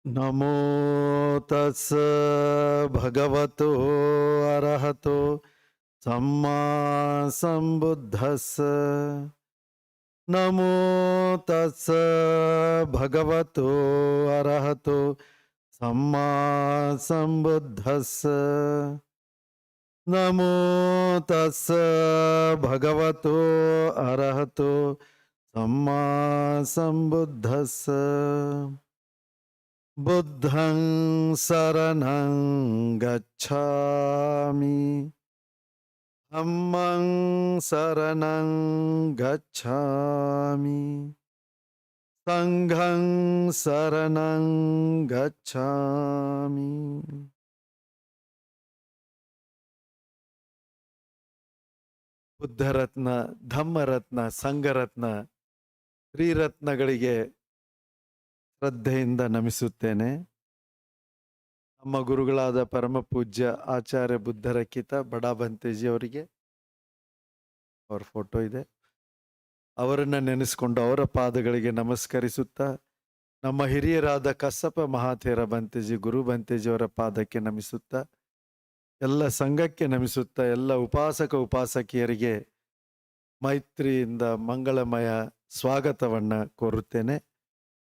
ನಮೋ ತಸ್ಸ ಭಗವತೋ ಅರ್ಹತೋ ಸಮ್ಮಾ ಸಂಬುದ್ಧಸ್ಸ. ನಮೋ ತಸ್ಸ ಭಗವತೋ ಅರ್ಹತೋ ಸಮ್ಮಾ ಸಂಬುದ್ಧಸ್ಸ. ನಮೋ ತಸ್ಸ ಭಗವತೋ ಅರ್ಹತೋ ಸಮ್ಮಾ ಸಂಬುದ್ಧಸ್ಸ. ಬುದ್ಧಂ ಶರಣಂ ಗಚ್ಛಾಮಿ, ಧಮ್ಮಂ ಶರಣಂ ಗಚ್ಛಾಮಿ, ಸಂಘಂ ಶರಣಂ ಗಚ್ಛಾಮಿ. ಬುದ್ಧರತ್ನ, ಧಮ್ಮರತ್ನ, ಸಂಘರತ್ನ, ತ್ರಿರತ್ನಗಳಿಗೆ ಶ್ರದ್ಧೆಯಿಂದ ನಮಿಸುತ್ತೇನೆ. ನಮ್ಮ ಗುರುಗಳಾದ ಪರಮ ಪೂಜ್ಯ ಆಚಾರ್ಯ ಬುದ್ಧರಕಿತ ಬಡಾಬಂತೇಜಿ ಅವರಿಗೆ ಅವರ ಫೋಟೋ ಇದೆ, ಅವರನ್ನ ನೆನೆಸ್ಕೊಂಡು ಅವರ ಪಾದಗಳಿಗೆ ನಮಸ್ಕರಿಸುತ್ತಾ, ನಮ್ಮ ಹಿರಿಯರಾದ ಕස්සಪ ಮಹಾಥೇರ ಬಂತೇಜಿ, ಗುರು ಬಂತೇಜಿ ಅವರ ಪಾದಕ್ಕೆ ನಮಿಸುತ್ತಾ, ಎಲ್ಲ ಸಂಘಕ್ಕೆ ನಮಿಸುತ್ತಾ, ಎಲ್ಲ ಉಪಾಸಕ ಉಪಾಸಕಿಯರಿಗೆ ಮೈತ್ರಿಯಿಂದ ಮಂಗಳಮಯ ಸ್ವಾಗತವನ್ನ ಕೋರುತ್ತೇನೆ.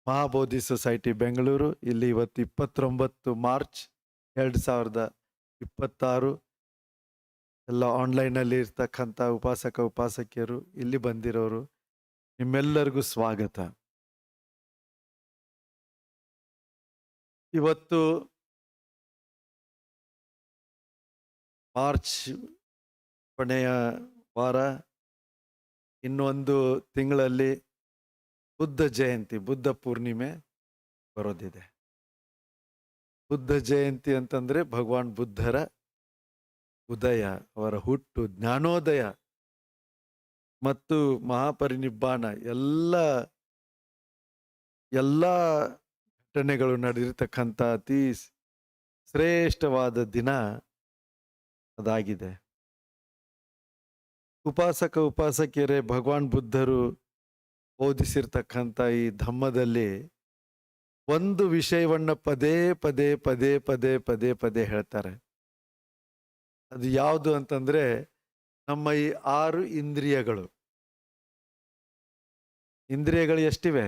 ಮಹಾಬೋಧಿ ಸೊಸೈಟಿ ಬೆಂಗಳೂರು ಇಲ್ಲಿ ಇವತ್ತು 29 ಮಾರ್ಚ್ 2026 ಎಲ್ಲ ಆನ್ಲೈನಲ್ಲಿ ಇರ್ತಕ್ಕಂಥ ಉಪಾಸಕ ಉಪಾಸಕಿಯರು, ಇಲ್ಲಿ ಬಂದಿರೋರು, ನಿಮ್ಮೆಲ್ಲರಿಗೂ ಸ್ವಾಗತ. ಇವತ್ತು ಮಾರ್ಚ್ ಕೊನೆಯ ವಾರ, ಇನ್ನೊಂದು ತಿಂಗಳಲ್ಲಿ ಬುದ್ಧ ಜಯಂತಿ, ಬುದ್ಧ ಪೂರ್ಣಿಮೆ ಬರೋದಿದೆ. ಬುದ್ಧ ಜಯಂತಿ ಅಂತಂದ್ರೆ ಭಗವಾನ್ ಬುದ್ಧರ ಉದಯ, ಅವರ ಹುಟ್ಟು, ಜ್ಞಾನೋದಯ ಮತ್ತು ಮಹಾಪರಿನಿಬ್ಬಾನ ಎಲ್ಲ ಘಟನೆಗಳು ನಡೆದಿರ್ತಕ್ಕಂಥ ಅತಿ ಶ್ರೇಷ್ಠವಾದ ದಿನ ಅದಾಗಿದೆ. ಉಪಾಸಕ ಉಪಾಸಕಿಯರೇ, ಭಗವಾನ್ ಬುದ್ಧರು ಬೋಧಿಸಿರ್ತಕ್ಕಂಥ ಈ ಧಮ್ಮದಲ್ಲಿ ಒಂದು ವಿಷಯವನ್ನ ಪದೇ ಪದೇ ಪದೇ ಪದೇ ಪದೇ ಪದೇ ಹೇಳ್ತಾರೆ. ಅದು ಯಾವುದು ಅಂತಂದ್ರೆ, ನಮ್ಮ ಈ 6 ಇಂದ್ರಿಯಗಳು. ಇಂದ್ರಿಯಗಳು ಎಷ್ಟಿವೆ?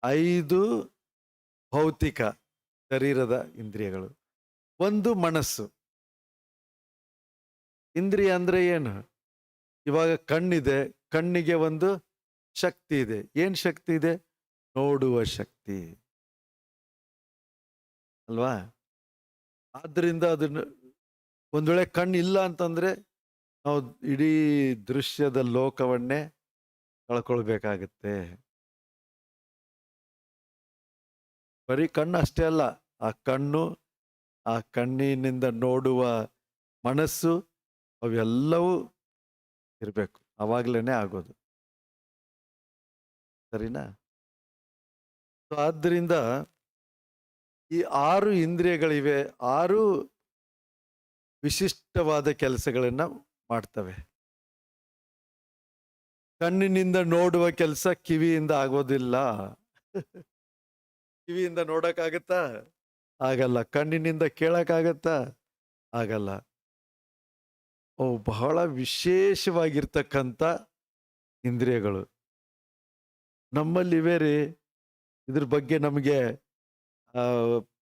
5 ಭೌತಿಕ ಶರೀರದ ಇಂದ್ರಿಯಗಳು, 1 ಮನಸ್ಸು. ಇಂದ್ರಿಯ ಅಂದ್ರೆ ಏನು? ಇವಾಗ ಕಣ್ಣಿದೆ, ಕಣ್ಣಿಗೆ ಒಂದು ಶಕ್ತಿ ಇದೆ. ಏನ್ ಶಕ್ತಿ ಇದೆ? ನೋಡುವ ಶಕ್ತಿ ಅಲ್ವಾ? ಆದ್ರಿಂದ ಅದನ್ನ ಒಂದ್ ವೇಳೆ ಕಣ್ಣಿಲ್ಲ ಅಂತಂದ್ರೆ ನಾವು ಇಡೀ ದೃಶ್ಯದ ಲೋಕವನ್ನೇ ಕಳ್ಕೊಳ್ಬೇಕಾಗತ್ತೆ. ಬರೀ ಕಣ್ಣು ಅಷ್ಟೇ ಅಲ್ಲ, ಆ ಕಣ್ಣು, ಆ ಕಣ್ಣಿನಿಂದ ನೋಡುವ ಮನಸ್ಸು, ಅವೆಲ್ಲವೂ ಇರಬೇಕು, ಅವಾಗ್ಲೇನೆ ಆಗೋದು. ಸರಿನಾ? ಆದ್ದರಿಂದ ಈ 6 ಇಂದ್ರಿಯಗಳಿವೆ, 6 ವಿಶಿಷ್ಟವಾದ ಕೆಲಸಗಳನ್ನ ಮಾಡ್ತವೆ. ಕಣ್ಣಿನಿಂದ ನೋಡುವ ಕೆಲಸ ಕಿವಿಯಿಂದ ಆಗೋದಿಲ್ಲ. ಕಿವಿಯಿಂದ ನೋಡಕ್ಕಾಗತ್ತಾ? ಆಗಲ್ಲ. ಕಣ್ಣಿನಿಂದ ಕೇಳಕ್ಕಾಗತ್ತಾ? ಆಗಲ್ಲ. ಬಹಳ ವಿಶೇಷವಾಗಿರ್ತಕ್ಕಂಥ ಇಂದ್ರಿಯಗಳು ನಮ್ಮಲ್ಲಿವೆ ರೀ. ಇದ್ರ ಬಗ್ಗೆ ನಮಗೆ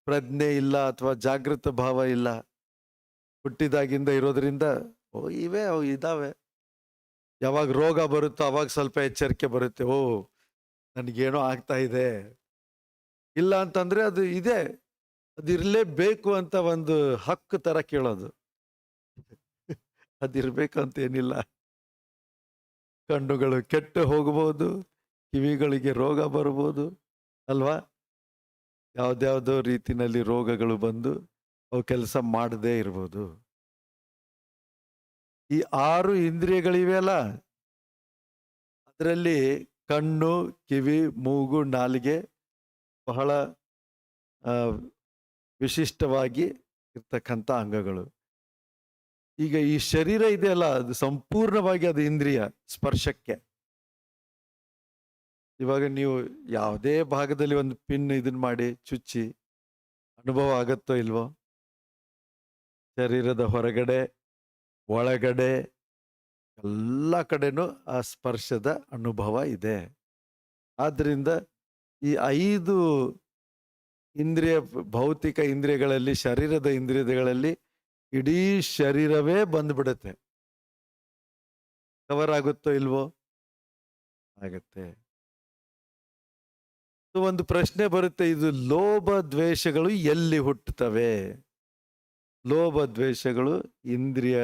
ಪ್ರಜ್ಞೆ ಇಲ್ಲ ಅಥವಾ ಜಾಗೃತ ಭಾವ ಇಲ್ಲ. ಹುಟ್ಟಿದಾಗಿಂದ ಇರೋದ್ರಿಂದ ಇವೆ, ಇದಾವೆ. ಯಾವಾಗ ರೋಗ ಬರುತ್ತೋ ಅವಾಗ ಸ್ವಲ್ಪ ಎಚ್ಚರಿಕೆ ಬರುತ್ತೆ, ನನಗೇನೋ ಆಗ್ತಾ ಇದೆ. ಇಲ್ಲ ಅಂತಂದ್ರೆ ಅದು ಇದೆ, ಅದಿರ್ಲೇಬೇಕು ಅಂತ ಒಂದು ಹಕ್ಕು ತರ ಕೇಳೋದು. ಅದಿರ್ಬೇಕು ಅಂತ ಏನಿಲ್ಲ. ಕಣ್ಣುಗಳು ಕೆಟ್ಟು ಹೋಗಬಹುದು, ಕಿವಿಗಳಿಗೆ ರೋಗ ಬರಬಹುದು ಅಲ್ವಾ? ಯಾವ್ದ್ಯಾವ್ದೋ ರೀತಿನಲ್ಲಿ ರೋಗಗಳು ಬಂದು ಅವು ಕೆಲಸ ಮಾಡದೇ ಇರ್ಬೋದು. ಈ 6 ಇಂದ್ರಿಯಗಳಿವೆ ಅಲ್ಲ, ಅದರಲ್ಲಿ ಕಣ್ಣು, ಕಿವಿ, ಮೂಗು, ನಾಲಿಗೆ ಬಹಳ ವಿಶಿಷ್ಟವಾಗಿ ಇರ್ತಕ್ಕಂಥ ಅಂಗಗಳು. ಈಗ ಈ ಶರೀರ ಇದೆಯಲ್ಲ, ಅದು ಸಂಪೂರ್ಣವಾಗಿ ಅದು ಇಂದ್ರಿಯ ಸ್ಪರ್ಶಕ್ಕೆ. ಇವಾಗ ನೀವು ಯಾವುದೇ ಭಾಗದಲ್ಲಿ ಒಂದು ಪಿನ್ ಇದನ್ನ ಮಾಡಿ ಚುಚ್ಚಿ ಅನುಭವ ಆಗತ್ತೋ ಇಲ್ವೋ? ಶರೀರದ ಹೊರಗಡೆ, ಒಳಗಡೆ ಎಲ್ಲ ಕಡೆನೂ ಆ ಸ್ಪರ್ಶದ ಅನುಭವ ಇದೆ. ಆದ್ರಿಂದ ಈ 5 ಇಂದ್ರಿಯ, ಭೌತಿಕ ಇಂದ್ರಿಯಗಳಲ್ಲಿ, ಶರೀರದ ಇಂದ್ರಿಯಗಳಲ್ಲಿ ಇಡೀ ಶರೀರವೇ ಬಂದ್ಬಿಡುತ್ತೆ. ಕವರ್ ಆಗುತ್ತೋ ಇಲ್ವೋ? ಆಗತ್ತೆ. ಒಂದು ಪ್ರಶ್ನೆ ಬರುತ್ತೆ, ಇದು ಲೋಭ ದ್ವೇಷಗಳು ಎಲ್ಲಿ ಹುಟ್ಟುತ್ತವೆ? ಲೋಭ ದ್ವೇಷಗಳು ಇಂದ್ರಿಯ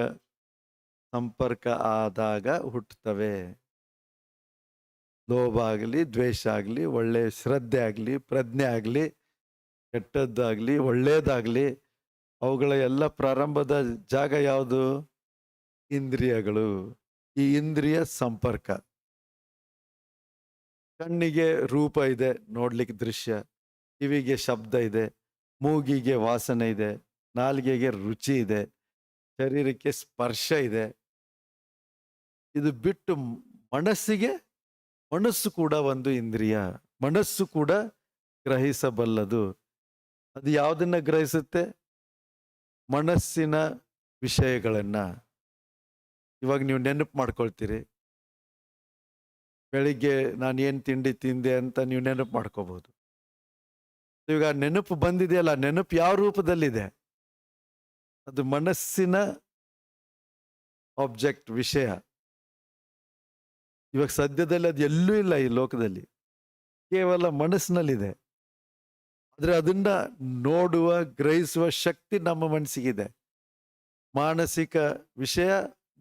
ಸಂಪರ್ಕ ಆದಾಗ ಹುಟ್ಟುತ್ತವೆ. ಲೋಭ ಆಗಲಿ, ದ್ವೇಷ ಆಗಲಿ, ಒಳ್ಳೆ ಶ್ರದ್ಧೆ ಆಗಲಿ, ಪ್ರಜ್ಞೆ ಆಗಲಿ, ಕೆಟ್ಟದ್ದಾಗಲಿ, ಒಳ್ಳೇದಾಗಲಿ, ಅವುಗಳ ಎಲ್ಲ ಪ್ರಾರಂಭದ ಜಾಗ ಯಾವುದು? ಇಂದ್ರಿಯಗಳು. ಈ ಇಂದ್ರಿಯ ಸಂಪರ್ಕ. ಕಣ್ಣಿಗೆ ರೂಪ ಇದೆ, ನೋಡ್ಲಿಕ್ಕೆ ದೃಶ್ಯ. ಕಿವಿಗೆ ಶಬ್ದ ಇದೆ, ಮೂಗಿಗೆ ವಾಸನೆ ಇದೆ, ನಾಲಿಗೆಗೆ ರುಚಿ ಇದೆ, ಶರೀರಕ್ಕೆ ಸ್ಪರ್ಶ ಇದೆ. ಇದು ಬಿಟ್ಟು ಮನಸ್ಸಿಗೆ, ಮನಸ್ಸು ಕೂಡ ಒಂದು ಇಂದ್ರಿಯ. ಮನಸ್ಸು ಕೂಡ ಗ್ರಹಿಸಬಲ್ಲದು. ಅದು ಯಾವುದನ್ನ ಗ್ರಹಿಸುತ್ತೆ? ಮನಸ್ಸಿನ ವಿಷಯಗಳನ್ನ. ಇವಾಗ ನೀವು ನೆನಪು ಮಾಡ್ಕೊಳ್ತೀರಿ, ಬೆಳಿಗ್ಗೆ ನಾನು ಏನು ತಿಂಡಿ ತಿಂದೆ ಅಂತ ನೀವು ನೆನಪು ಮಾಡ್ಕೋಬಹುದು. ಈಗ ನೆನಪು ಬಂದಿದೆಯಲ್ಲ, ನೆನಪು ಯಾವ ರೂಪದಲ್ಲಿದೆ? ಅದು ಮನಸ್ಸಿನ ಆಬ್ಜೆಕ್ಟ್, ವಿಷಯ. ಇವಾಗ ಸದ್ಯದಲ್ಲಿ ಅದು ಎಲ್ಲೂ ಇಲ್ಲ ಈ ಲೋಕದಲ್ಲಿ, ಕೇವಲ ಮನಸ್ಸಿನಲ್ಲಿದೆ. ಆದ್ರೆ ಅದನ್ನ ನೋಡುವ, ಗ್ರಹಿಸುವ ಶಕ್ತಿ ನಮ್ಮ ಮನಸ್ಸಿಗಿದೆ. ಮಾನಸಿಕ ವಿಷಯ,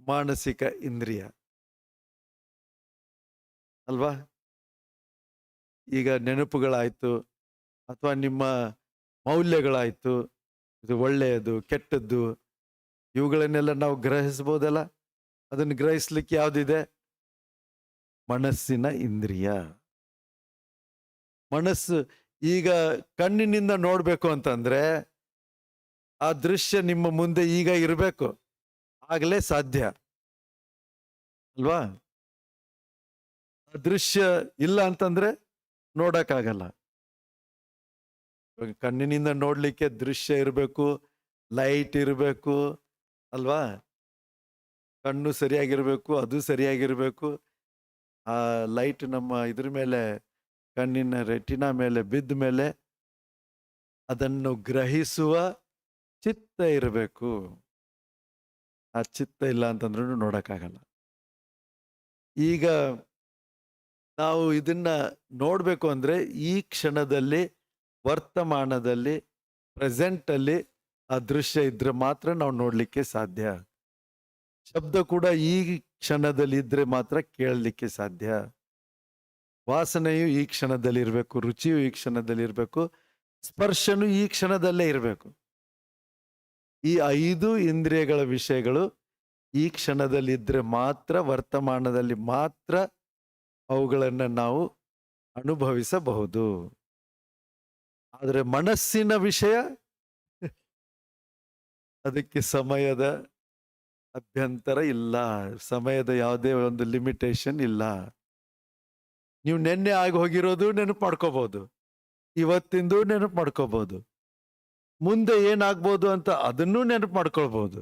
ಮಾನಸಿಕ ಇಂದ್ರಿಯ ಅಲ್ವಾ? ಈಗ ನೆನಪುಗಳಾಯ್ತು, ಅಥವಾ ನಿಮ್ಮ ಮೌಲ್ಯಗಳಾಯ್ತು, ಇದು ಒಳ್ಳೆಯದು, ಕೆಟ್ಟದ್ದು, ಇವುಗಳನ್ನೆಲ್ಲ ನಾವು ಗ್ರಹಿಸ್ಬೋದಲ್ಲ. ಅದನ್ನು ಗ್ರಹಿಸ್ಲಿಕ್ಕೆ ಯಾವುದಿದೆ? ಮನಸ್ಸಿನ ಇಂದ್ರಿಯ. ಮನಸ್ಸು ಈಗ ಕಣ್ಣಿನಿಂದ ನೋಡ್ಬೇಕು ಅಂತಂದ್ರೆ ಆ ದೃಶ್ಯ ನಿಮ್ಮ ಮುಂದೆ ಈಗ ಇರಬೇಕು, ಆಗಲೇ ಸಾಧ್ಯ ಅಲ್ವಾ? ದೃಶ್ಯ ಇಲ್ಲ ಅಂತಂದ್ರೆ ನೋಡಕ್ಕಾಗಲ್ಲ. ಕಣ್ಣಿನಿಂದ ನೋಡ್ಲಿಕ್ಕೆ ದೃಶ್ಯ ಇರಬೇಕು, ಲೈಟ್ ಇರಬೇಕು ಅಲ್ವಾ? ಕಣ್ಣು ಸರಿಯಾಗಿರ್ಬೇಕು, ಅದು ಸರಿಯಾಗಿರ್ಬೇಕು. ಆ ಲೈಟ್ ನಮ್ಮ ಇದ್ರ ಮೇಲೆ, ಕಣ್ಣಿನ ರೆಟಿನಾ ಮೇಲೆ ಬಿದ್ದ ಮೇಲೆ ಅದನ್ನು ಗ್ರಹಿಸುವ ಚಿತ್ತ ಇರಬೇಕು. ಆ ಚಿತ್ತ ಇಲ್ಲ ಅಂತಂದ್ರೂ ನೋಡಕ್ಕಾಗಲ್ಲ. ಈಗ ನಾವು ಇದನ್ನ ನೋಡ್ಬೇಕು ಅಂದ್ರೆ ಈ ಕ್ಷಣದಲ್ಲಿ, ವರ್ತಮಾನದಲ್ಲಿ, ಪ್ರೆಸೆಂಟ್ ಅಲ್ಲಿ ಆ ದೃಶ್ಯ ಇದ್ರೆ ಮಾತ್ರ ನಾವು ನೋಡ್ಲಿಕ್ಕೆ ಸಾಧ್ಯ. ಶಬ್ದ ಕೂಡ ಈ ಕ್ಷಣದಲ್ಲಿ ಇದ್ರೆ ಮಾತ್ರ ಕೇಳಲಿಕ್ಕೆ ಸಾಧ್ಯ. ವಾಸನೆಯು ಈ ಕ್ಷಣದಲ್ಲಿ ಇರಬೇಕು, ರುಚಿಯು ಈ ಕ್ಷಣದಲ್ಲಿ ಇರಬೇಕು, ಸ್ಪರ್ಶನು ಈ ಕ್ಷಣದಲ್ಲೇ ಇರಬೇಕು. ಈ 5 ಇಂದ್ರಿಯಗಳ ವಿಷಯಗಳು ಈ ಕ್ಷಣದಲ್ಲಿ ಇದ್ರೆ ಮಾತ್ರ, ವರ್ತಮಾನದಲ್ಲಿ ಮಾತ್ರ ಅವುಗಳನ್ನು ನಾವು ಅನುಭವಿಸಬಹುದು. ಆದರೆ ಮನಸ್ಸಿನ ವಿಷಯ ಅದಕ್ಕೆ ಸಮಯದ ಅಭ್ಯಂತರ ಇಲ್ಲ, ಸಮಯದ ಯಾವುದೇ ಒಂದು ಲಿಮಿಟೇಷನ್ ಇಲ್ಲ. ನೀವು ನೆನ್ನೆ ಆಗಿ ಹೋಗಿರೋದು ನೆನಪು ಮಾಡ್ಕೋಬಹುದು, ಇವತ್ತಿಂದು ನೆನಪು ಮಾಡ್ಕೋಬಹುದು, ಮುಂದೆ ಏನಾಗ್ಬೋದು ಅಂತ ಅದನ್ನೂ ನೆನಪು ಮಾಡ್ಕೊಳ್ಬಹುದು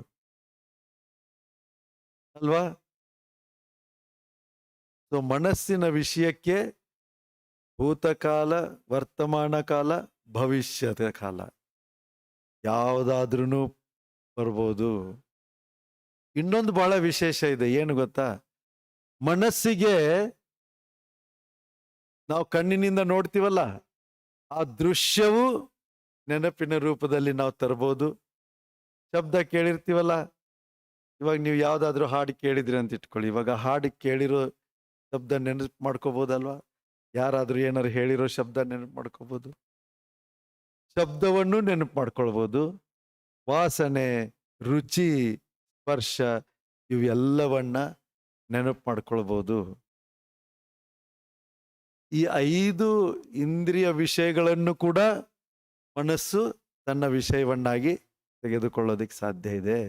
ಅಲ್ವಾ? ಸೊ ಮನಸ್ಸಿನ ವಿಷಯಕ್ಕೆ ಭೂತಕಾಲ, ವರ್ತಮಾನ ಕಾಲ, ಭವಿಷ್ಯದ ಕಾಲ ಯಾವುದಾದ್ರೂ ಬರ್ಬೋದು. ಇನ್ನೊಂದು ಬಹಳ ವಿಶೇಷ ಇದೆ, ಏನು ಗೊತ್ತಾ? ಮನಸ್ಸಿಗೆ ನಾವು ಕಣ್ಣಿನಿಂದ ನೋಡ್ತೀವಲ್ಲ, ಆ ದೃಶ್ಯವು ನೆನಪಿನ ರೂಪದಲ್ಲಿ ನಾವು ತರಬಹುದು. ಶಬ್ದ ಕೇಳಿರ್ತೀವಲ್ಲ, ಇವಾಗ ನೀವು ಯಾವ್ದಾದ್ರು ಹಾಡು ಕೇಳಿದ್ರಿ ಅಂತ ಇಟ್ಕೊಳ್ಳಿ, ಇವಾಗ ಹಾಡು ಕೇಳಿರೋ ಶಬ್ದ ನೆನಪು ಮಾಡ್ಕೋಬಹುದಲ್ವಾ? ಯಾರಾದ್ರೂ ಏನಾರು ಹೇಳಿರೋ ಶಬ್ದ ನೆನಪು ಮಾಡ್ಕೋಬಹುದು, ಶಬ್ದವನ್ನು ನೆನಪು ಮಾಡ್ಕೊಳ್ಬಹುದು, ವಾಸನೆ, ರುಚಿ, ಸ್ಪರ್ಶ ಇವೆಲ್ಲವನ್ನ ನೆನಪು ಮಾಡ್ಕೊಳ್ಬಹುದು. ಈ 5 ಇಂದ್ರಿಯ ವಿಷಯಗಳನ್ನು ಕೂಡ ಮನಸ್ಸು ತನ್ನ ವಿಷಯವನ್ನಾಗಿ ತೆಗೆದುಕೊಳ್ಳೋದಕ್ಕೆ ಸಾಧ್ಯ ಇದೆ.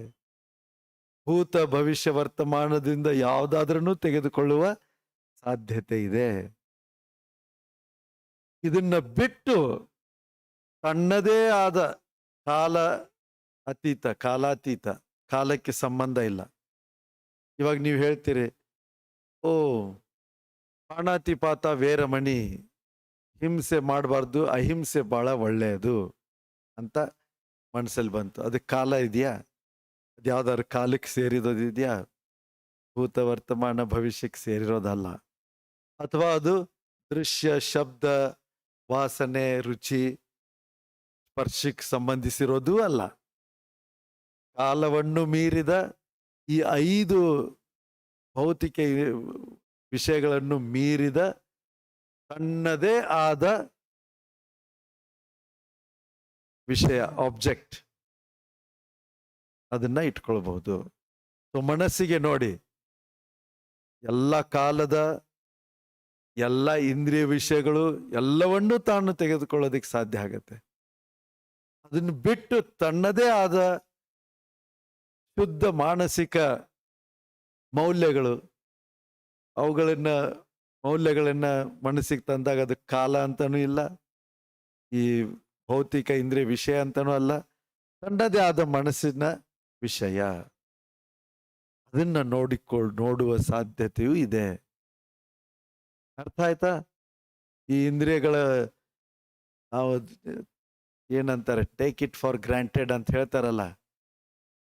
ಭೂತ, ಭವಿಷ್ಯ, ವರ್ತಮಾನದಿಂದ ಯಾವುದಾದ್ರೂ ತೆಗೆದುಕೊಳ್ಳುವ ಸಾಧ್ಯತೆ ಇದೆ. ಇದನ್ನ ಬಿಟ್ಟು ತನ್ನದೇ ಆದ ಕಾಲ ಅತೀತ, ಕಾಲಾತೀತ, ಕಾಲಕ್ಕೆ ಸಂಬಂಧ ಇಲ್ಲ. ಇವಾಗ ನೀವು ಹೇಳ್ತೀರಿ, ಓ ಪ್ರಾಣಾತಿಪಾತ ವೇರಮಣಿ, ಹಿಂಸೆ ಮಾಡಬಾರ್ದು, ಅಹಿಂಸೆ ಬಹಳ ಒಳ್ಳೆಯದು ಅಂತ ಮನಸ್ಸಲ್ಲಿ ಬಂತು. ಅದಕ್ಕೆ ಕಾಲ ಇದೆಯಾ? ಅದು ಯಾವ್ದಾದ್ರು ಕಾಲಕ್ಕೆ ಸೇರಿದೋದಿದೆಯಾ? ಭೂತ ವರ್ತಮಾನ ಭವಿಷ್ಯಕ್ಕೆ ಸೇರಿರೋದಲ್ಲ. ಅಥವಾ ಅದು ದೃಶ್ಯ, ಶಬ್ದ, ವಾಸನೆ, ರುಚಿ, ಸ್ಪರ್ಶಕ್ಕೆ ಸಂಬಂಧಿಸಿರೋದೂ ಅಲ್ಲ. ಕಾಲವನ್ನು ಮೀರಿದ ಈ 5 ಭೌತಿಕ ವಿಷಯಗಳನ್ನು ಮೀರಿದ ತನ್ನದೇ ಆದ ವಿಷಯ, ಆಬ್ಜೆಕ್ಟ್, ಅದನ್ನ ಇಟ್ಕೊಳ್ಬಹುದು. ಸೊ ಮನಸ್ಸಿಗೆ ನೋಡಿ, ಎಲ್ಲ ಕಾಲದ ಎಲ್ಲ ಇಂದ್ರಿಯ ವಿಷಯಗಳು ಎಲ್ಲವನ್ನೂ ತಾನು ತೆಗೆದುಕೊಳ್ಳೋದಕ್ಕೆ ಸಾಧ್ಯ ಆಗತ್ತೆ. ಅದನ್ನು ಬಿಟ್ಟು ತನ್ನದೇ ಆದ ಶುದ್ಧ ಮಾನಸಿಕ ಮೌಲ್ಯಗಳು, ಮೌಲ್ಯಗಳನ್ನ ಮನಸ್ಸಿಗೆ ತಂದಾಗ ಅದಕ್ಕೆ ಕಾಲ ಅಂತಾನೂ ಇಲ್ಲ, ಈ ಭೌತಿಕ ಇಂದ್ರಿಯ ವಿಷಯ ಅಂತಾನೂ ಅಲ್ಲ, ತನ್ನದೇ ಆದ ಮನಸ್ಸಿನ ವಿಷಯ. ಅದನ್ನ ನೋಡುವ ಸಾಧ್ಯತೆಯೂ ಇದೆ. ಅರ್ಥ ಆಯ್ತಾ? ಈ ಇಂದ್ರಿಯಗಳ ನಾವು ಏನಂತಾರೆ, ಟೇಕ್ ಇಟ್ ಫಾರ್ ಗ್ರಾಂಟೆಡ್ ಅಂತ ಹೇಳ್ತಾರಲ್ಲ,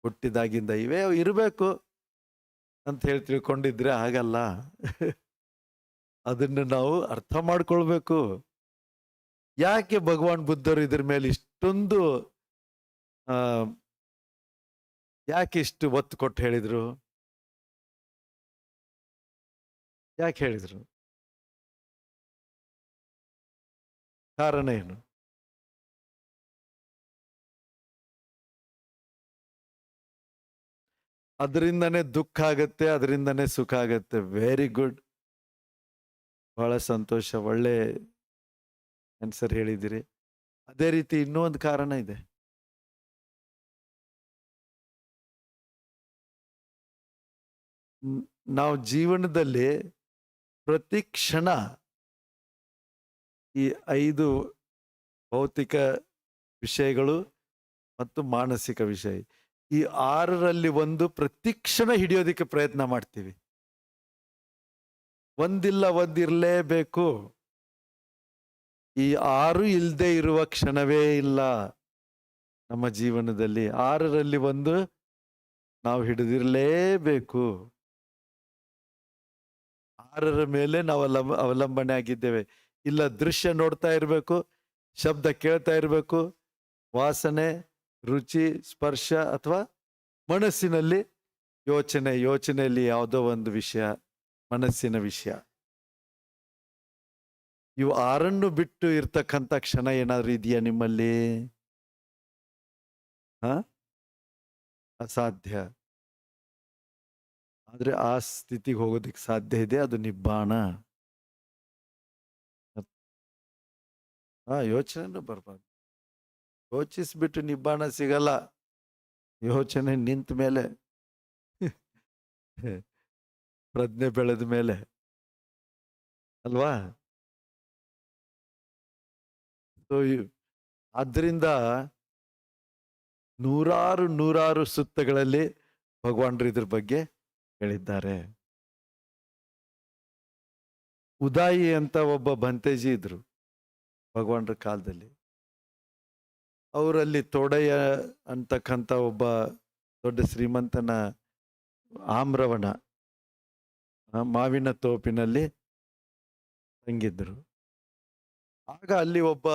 ಹುಟ್ಟಿದಾಗಿಂದ ಇವೇ ಇರಬೇಕು ಅಂತ ಹೇಳಿ ತಿಳ್ಕೊಂಡಿದ್ರೆ ಆಗಲ್ಲ. ಅದನ್ನು ನಾವು ಅರ್ಥ ಮಾಡ್ಕೊಳ್ಬೇಕು. ಯಾಕೆ ಭಗವಾನ್ ಬುದ್ಧರು ಇದ್ರ ಮೇಲೆ ಇಷ್ಟೊಂದು ಯಾಕೆ ಇಷ್ಟು ಒತ್ತು ಕೊಟ್ಟು ಹೇಳಿದ್ರು? ಯಾಕೆ ಹೇಳಿದ್ರು? ಕಾರಣ ಏನು? ಅದರಿಂದನೇ ದುಃಖ ಆಗತ್ತೆ, ಅದರಿಂದನೇ ಸುಖ ಆಗತ್ತೆ. ವೆರಿ ಗುಡ್, ಬಹಳ ಸಂತೋಷ, ಒಳ್ಳೆ ಆನ್ಸರ್ ಹೇಳಿದಿರಿ. ಅದೇ ರೀತಿ ಇನ್ನೂ ಒಂದು ಕಾರಣ ಇದೆ. ನಾವು ಜೀವನದಲ್ಲಿ ಪ್ರತಿ ಕ್ಷಣ ಈ 5 ಭೌತಿಕ ವಿಷಯಗಳು ಮತ್ತು ಮಾನಸಿಕ ವಿಷಯ, ಈ 6ರಲ್ಲಿ ಒಂದು ಪ್ರತಿ ಕ್ಷಣ ಹಿಡಿಯೋದಕ್ಕೆ ಪ್ರಯತ್ನ ಮಾಡ್ತೀವಿ. ಒಂದಿಲ್ಲ ಒಂದಿರಲೇಬೇಕು. ಈ 6 ಇಲ್ಲದೆ ಇರುವ ಕ್ಷಣವೇ ಇಲ್ಲ ನಮ್ಮ ಜೀವನದಲ್ಲಿ. 6ರಲ್ಲಿ ಒಂದು ನಾವು ಹಿಡಿದಿರಲೇಬೇಕು. 6ರ ಮೇಲೆ ನಾವು ಅವಲಂಬನೆ ಆಗಿದ್ದೇವೆ. ಇಲ್ಲ ದೃಶ್ಯ ನೋಡ್ತಾ ಇರಬೇಕು, ಶಬ್ದ ಕೇಳ್ತಾ ಇರಬೇಕು, ವಾಸನೆ, ರುಚಿ, ಸ್ಪರ್ಶ, ಅಥವಾ ಮನಸ್ಸಿನಲ್ಲಿ ಯೋಚನೆಯಲ್ಲಿ ಯಾವುದೋ ಒಂದು ವಿಷಯ, ಮನಸ್ಸಿನ ವಿಷಯ. ಇವು 6ನ್ನು ಬಿಟ್ಟು ಇರ್ತಕ್ಕಂಥ ಕ್ಷಣ ಏನಾದ್ರೂ ಇದೆಯಾ ನಿಮ್ಮಲ್ಲಿ? ಅಸಾಧ್ಯ. ಆದ್ರೆ ಆ ಸ್ಥಿತಿಗೆ ಹೋಗೋದಿಕ್ಕೆ ಸಾಧ್ಯ ಇದೆ, ಅದು ನಿಬ್ಬಾಣ. ಯೋಚನೆನೂ ಬರ್ಬಾರ್ದು. ಯೋಚಿಸ್ಬಿಟ್ಟು ನಿಬ್ಬಾಣ ಸಿಗಲ್ಲ. ಯೋಚನೆ ನಿಂತ ಮೇಲೆ, ಪ್ರಜ್ಞೆ ಬೆಳೆದ ಮೇಲೆ ಅಲ್ವಾ? ಆದ್ರಿಂದ ನೂರಾರು ಸುತ್ತಗಳಲ್ಲಿ ಭಗವಾನ್ರು ಇದ್ರ ಬಗ್ಗೆ ಹೇಳಿದ್ದಾರೆ. ಉದಾಯಿ ಅಂತ ಒಬ್ಬ ಬಂತೇಜಿ ಇದ್ರು ಭಗವಾನ್ರ ಕಾಲದಲ್ಲಿ. ಅವರಲ್ಲಿ ತೋಡಯ್ಯ ಅಂತಕ್ಕಂಥ ಒಬ್ಬ ದೊಡ್ಡ ಶ್ರೀಮಂತನ ಆಮ್ರವನ, ಮಾವಿನ ತೋಪಿನಲ್ಲಿ ತಂಗಿದ್ರು. ಆಗ ಅಲ್ಲಿ ಒಬ್ಬ